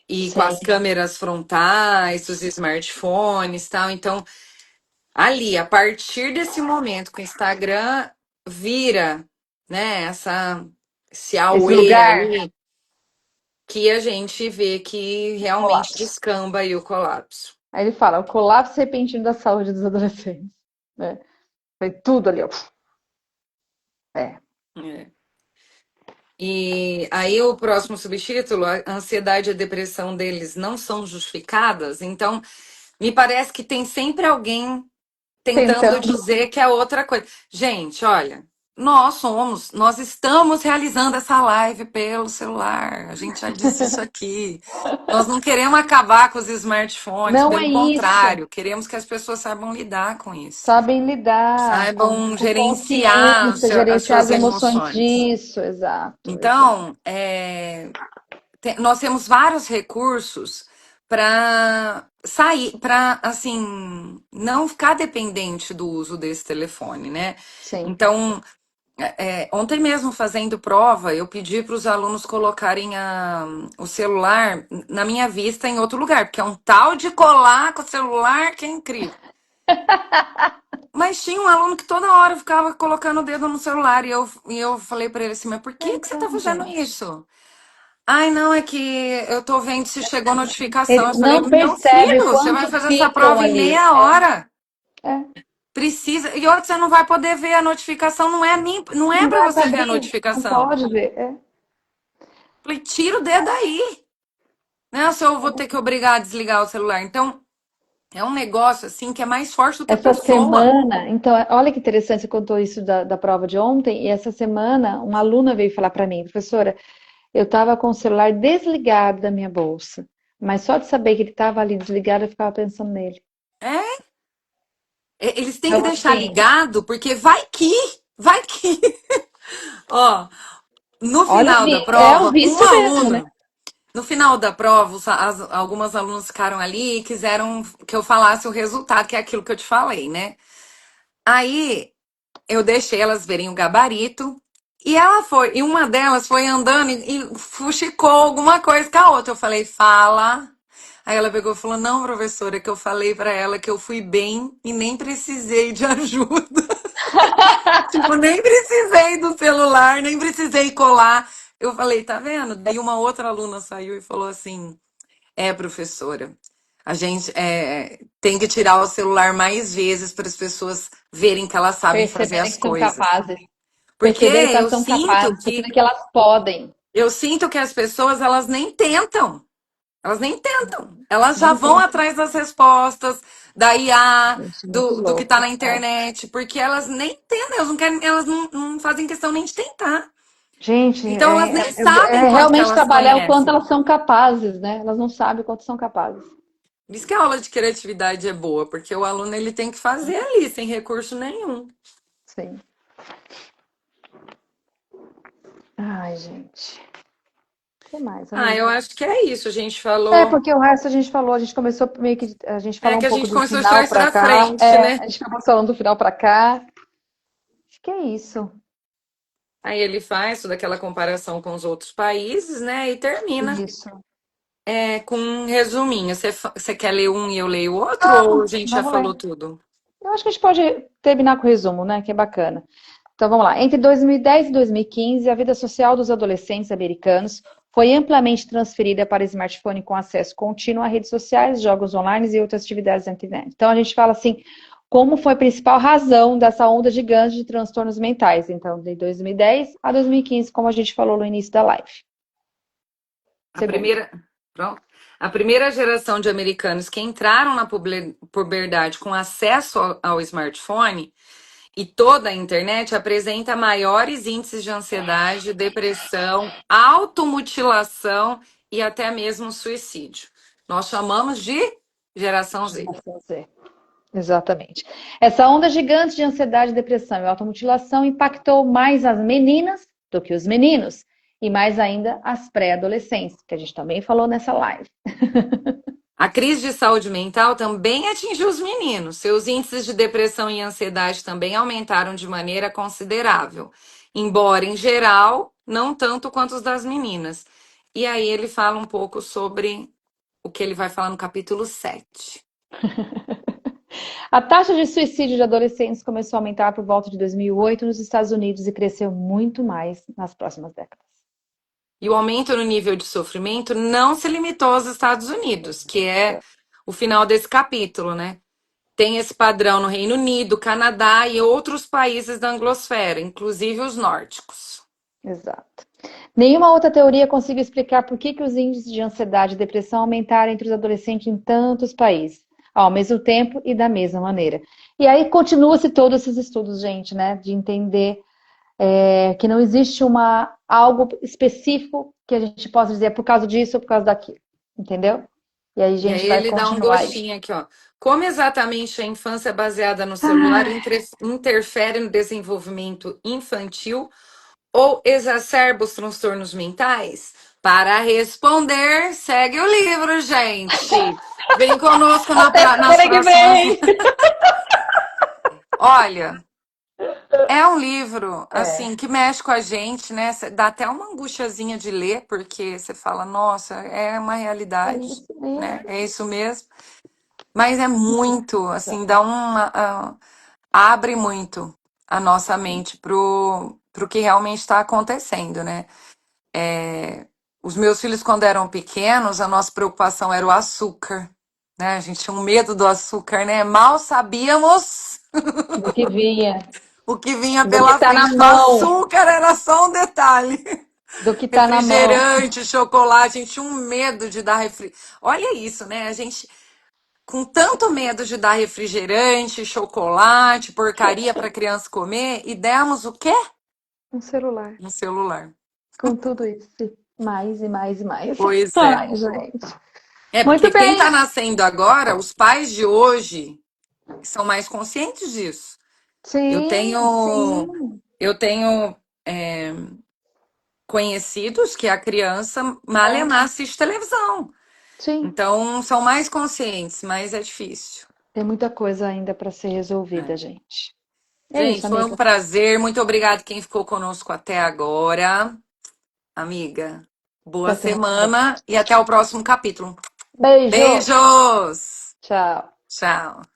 [SPEAKER 1] E com
[SPEAKER 2] sim,
[SPEAKER 1] as câmeras frontais, os smartphones e tal. Então, ali, a partir desse momento que o Instagram vira, né, esse
[SPEAKER 2] esse
[SPEAKER 1] Huawei
[SPEAKER 2] lugar,
[SPEAKER 1] aí, que a gente vê que
[SPEAKER 2] o
[SPEAKER 1] realmente
[SPEAKER 2] colapso.
[SPEAKER 1] descamba aí o colapso.
[SPEAKER 2] Aí ele fala, o colapso repentino da saúde dos adolescentes, né? Foi tudo ali, ó. É.
[SPEAKER 1] É. E aí o próximo subtítulo, a ansiedade e a depressão deles não são justificadas, então me parece que tem sempre alguém tentando
[SPEAKER 2] Tentando.
[SPEAKER 1] dizer que é outra coisa. Gente, olha, nós estamos realizando essa live pelo celular. A gente já disse isso aqui. Nós não queremos acabar com os smartphones,
[SPEAKER 2] Não é
[SPEAKER 1] pelo
[SPEAKER 2] isso.
[SPEAKER 1] contrário, queremos que as pessoas saibam lidar com isso.
[SPEAKER 2] Sabem lidar
[SPEAKER 1] Saibam
[SPEAKER 2] com
[SPEAKER 1] gerenciar
[SPEAKER 2] consciência,
[SPEAKER 1] as
[SPEAKER 2] gerenciar
[SPEAKER 1] suas
[SPEAKER 2] as emoções
[SPEAKER 1] emoções.
[SPEAKER 2] disso, exato, exato.
[SPEAKER 1] Então, nós temos vários recursos para sair, para assim, não ficar dependente do uso desse telefone, né?
[SPEAKER 2] Sim.
[SPEAKER 1] Então, ontem mesmo fazendo prova, eu pedi para os alunos colocarem o celular na minha vista em outro lugar, porque é um tal de colar com o celular que é incrível. Mas tinha um aluno que toda hora ficava colocando o dedo no celular e eu falei para ele assim, mas por que que você está
[SPEAKER 2] Então,
[SPEAKER 1] fazendo
[SPEAKER 2] gente,
[SPEAKER 1] isso? Ai, não, é que eu tô vendo se chegou notificação.
[SPEAKER 2] ele
[SPEAKER 1] Eu falei,
[SPEAKER 2] não
[SPEAKER 1] meu
[SPEAKER 2] percebe
[SPEAKER 1] filho,
[SPEAKER 2] o
[SPEAKER 1] você vai
[SPEAKER 2] quanto
[SPEAKER 1] fazer essa
[SPEAKER 2] ficam
[SPEAKER 1] prova em
[SPEAKER 2] ali.
[SPEAKER 1] meia hora.
[SPEAKER 2] É.
[SPEAKER 1] Precisa. E outra, você não vai poder ver a notificação. Não é
[SPEAKER 2] Não
[SPEAKER 1] para
[SPEAKER 2] vai para
[SPEAKER 1] você ver a
[SPEAKER 2] abrir, não
[SPEAKER 1] notificação.
[SPEAKER 2] pode ver. É.
[SPEAKER 1] Falei, tira o dedo aí. Né? Se eu vou ter que obrigar a desligar o celular. Então, é um negócio assim que é mais forte do que a
[SPEAKER 2] Essa
[SPEAKER 1] pessoa.
[SPEAKER 2] semana, então, olha que interessante, você contou isso da prova de ontem, e essa semana uma aluna veio falar para mim, professora, eu estava com o celular desligado da minha bolsa, mas só de saber que ele estava ali desligado, eu ficava pensando nele.
[SPEAKER 1] É, eles têm que
[SPEAKER 2] Então,
[SPEAKER 1] deixar
[SPEAKER 2] assim,
[SPEAKER 1] ligado, porque vai que. Ó, no
[SPEAKER 2] olha,
[SPEAKER 1] final da
[SPEAKER 2] é um
[SPEAKER 1] prova, um
[SPEAKER 2] vício mesmo, né?
[SPEAKER 1] aluno. No final da prova, algumas alunas ficaram ali e quiseram que eu falasse o resultado, que é aquilo que eu te falei, né? Aí eu deixei elas verem o gabarito e uma delas foi andando e fuxicou alguma coisa com a outra. Eu falei, fala. Aí ela pegou e falou: Não, professora, que eu falei pra ela que eu fui bem e nem precisei de ajuda. Tipo, nem precisei do celular, nem precisei colar. Eu falei, tá vendo? Daí uma outra aluna saiu e falou assim: professora, a gente tem que tirar o celular mais vezes para as pessoas verem que elas sabem fazer
[SPEAKER 2] Perceberem
[SPEAKER 1] as
[SPEAKER 2] que são
[SPEAKER 1] coisas.
[SPEAKER 2] capazes,
[SPEAKER 1] Porque
[SPEAKER 2] perceberem que elas são capazes, perceberem que elas podem.
[SPEAKER 1] eu sinto que as pessoas elas nem tentam. Elas nem tentam. Elas já
[SPEAKER 2] Nem
[SPEAKER 1] vão
[SPEAKER 2] tenta.
[SPEAKER 1] atrás das respostas, da IA,
[SPEAKER 2] Gente, muito
[SPEAKER 1] do que está
[SPEAKER 2] louco.
[SPEAKER 1] na internet, porque elas nem tentam, elas não querem, elas não fazem questão nem de tentar.
[SPEAKER 2] Gente,
[SPEAKER 1] Então elas nem
[SPEAKER 2] é
[SPEAKER 1] sabem quanto que
[SPEAKER 2] realmente
[SPEAKER 1] elas
[SPEAKER 2] trabalhar o quanto
[SPEAKER 1] conhecem.
[SPEAKER 2] elas são capazes, né? Elas não sabem o quanto são capazes.
[SPEAKER 1] Por isso que a aula de criatividade é boa, porque o aluno ele tem que fazer ali, sem recurso nenhum.
[SPEAKER 2] Sim. Ai, gente. que mais,
[SPEAKER 1] Ah, eu
[SPEAKER 2] amiga?
[SPEAKER 1] acho que é isso. A gente
[SPEAKER 2] É,
[SPEAKER 1] falou.
[SPEAKER 2] porque o resto a gente falou, a gente começou meio que, a gente
[SPEAKER 1] É
[SPEAKER 2] falou um
[SPEAKER 1] que a
[SPEAKER 2] pouco
[SPEAKER 1] gente
[SPEAKER 2] do
[SPEAKER 1] começou de
[SPEAKER 2] final
[SPEAKER 1] trás
[SPEAKER 2] pra
[SPEAKER 1] pra
[SPEAKER 2] cá,
[SPEAKER 1] frente, né?
[SPEAKER 2] a gente acabou falando do final pra cá. Acho que é isso.
[SPEAKER 1] Aí ele faz toda aquela comparação com os outros países, né? E termina
[SPEAKER 2] Isso.
[SPEAKER 1] com um resuminho. Você quer ler um e eu leio o outro? Ou a gente já
[SPEAKER 2] Vamos
[SPEAKER 1] falou
[SPEAKER 2] ler.
[SPEAKER 1] tudo?
[SPEAKER 2] Eu acho que a gente pode terminar com o resumo, né? Que é bacana. Então vamos lá. Entre 2010 e 2015, a vida social dos adolescentes americanos foi amplamente transferida para smartphone com acesso contínuo a redes sociais, jogos online e outras atividades da internet. Então a gente fala assim, como foi a principal razão dessa onda gigante de transtornos mentais. Então, de 2010 a 2015, como a gente falou no início da live.
[SPEAKER 1] A
[SPEAKER 2] Segundo.
[SPEAKER 1] primeira, pronto. A primeira geração de americanos que entraram na puberdade com acesso ao smartphone e toda a internet apresenta maiores índices de ansiedade, depressão, automutilação e até mesmo suicídio. Nós chamamos de geração Z.
[SPEAKER 2] Geração Z. Exatamente. Essa onda gigante de ansiedade, depressão e automutilação impactou mais as meninas do que os meninos, e mais ainda as pré-adolescentes, que a gente também falou nessa live.
[SPEAKER 1] A crise de saúde mental também atingiu os meninos. Seus índices de depressão e ansiedade também aumentaram de maneira considerável, embora em geral não tanto quanto os das meninas. E aí ele fala um pouco sobre o que ele vai falar no capítulo 7.
[SPEAKER 2] A taxa de suicídio de adolescentes começou a aumentar por volta de 2008 nos Estados Unidos e cresceu muito mais nas próximas décadas.
[SPEAKER 1] E o aumento no nível de sofrimento não se limitou aos Estados Unidos, que é o final desse capítulo, né? Tem esse padrão no Reino Unido, Canadá e outros países da anglosfera, inclusive os nórdicos.
[SPEAKER 2] Exato. Nenhuma outra teoria conseguiu explicar por que os índices de ansiedade e depressão aumentaram entre os adolescentes em tantos países, ao mesmo tempo e da mesma maneira. E aí continua-se todos esses estudos, gente, né, de entender que não existe algo específico que a gente possa dizer por causa disso ou por causa daquilo, entendeu? E aí a
[SPEAKER 1] E aí
[SPEAKER 2] gente vai
[SPEAKER 1] ele dá um
[SPEAKER 2] continuar aí.
[SPEAKER 1] gostinho aqui, ó. Como exatamente a infância baseada no celular
[SPEAKER 2] Ah,
[SPEAKER 1] interfere no desenvolvimento infantil ou exacerba os transtornos mentais? Para responder, segue o livro, gente. Vem conosco
[SPEAKER 2] até
[SPEAKER 1] nas
[SPEAKER 2] semana que
[SPEAKER 1] próximas.
[SPEAKER 2] vem!
[SPEAKER 1] Olha, é um livro, assim,
[SPEAKER 2] É,
[SPEAKER 1] que mexe com a gente, né? Dá até uma angustiazinha de ler, porque você fala, nossa, é uma
[SPEAKER 2] é
[SPEAKER 1] realidade,
[SPEAKER 2] isso
[SPEAKER 1] né?
[SPEAKER 2] mesmo.
[SPEAKER 1] É isso mesmo. Mas é muito,
[SPEAKER 2] Coisa.
[SPEAKER 1] assim, abre muito a nossa mente pro que realmente está acontecendo, né? Os meus filhos, quando eram pequenos, a nossa preocupação era o açúcar, né? A gente tinha um medo do açúcar, né? Mal sabíamos
[SPEAKER 2] Do que vinha,
[SPEAKER 1] o que vinha
[SPEAKER 2] do que
[SPEAKER 1] pela
[SPEAKER 2] tá na
[SPEAKER 1] frente. O
[SPEAKER 2] mão,
[SPEAKER 1] açúcar era só um detalhe.
[SPEAKER 2] do que tá na mão.
[SPEAKER 1] Refrigerante, chocolate, a gente tinha um medo de dar Olha isso, né? A gente com tanto medo de dar refrigerante, chocolate, porcaria para criança comer, e demos o quê?
[SPEAKER 2] Um celular.
[SPEAKER 1] Um celular.
[SPEAKER 2] Com tudo isso. Mais e mais e mais.
[SPEAKER 1] Pois é.
[SPEAKER 2] Ai, gente.
[SPEAKER 1] É,
[SPEAKER 2] Muito
[SPEAKER 1] porque quem
[SPEAKER 2] bem.
[SPEAKER 1] está nascendo agora, os pais de hoje, são mais conscientes disso. Eu
[SPEAKER 2] Sim,
[SPEAKER 1] tenho,
[SPEAKER 2] sim,
[SPEAKER 1] eu tenho conhecidos que a criança malemar assiste televisão.
[SPEAKER 2] sim.
[SPEAKER 1] Então, são mais conscientes, mas é difícil.
[SPEAKER 2] Tem muita coisa ainda para ser resolvida,
[SPEAKER 1] É.
[SPEAKER 2] gente. É isso,
[SPEAKER 1] Gente, foi um
[SPEAKER 2] amiga.
[SPEAKER 1] prazer. Muito obrigada quem ficou conosco até agora. Amiga, boa
[SPEAKER 2] Até semana que vem.
[SPEAKER 1] semana e até o próximo capítulo.
[SPEAKER 2] Beijo.
[SPEAKER 1] Beijos!
[SPEAKER 2] Tchau.
[SPEAKER 1] Tchau.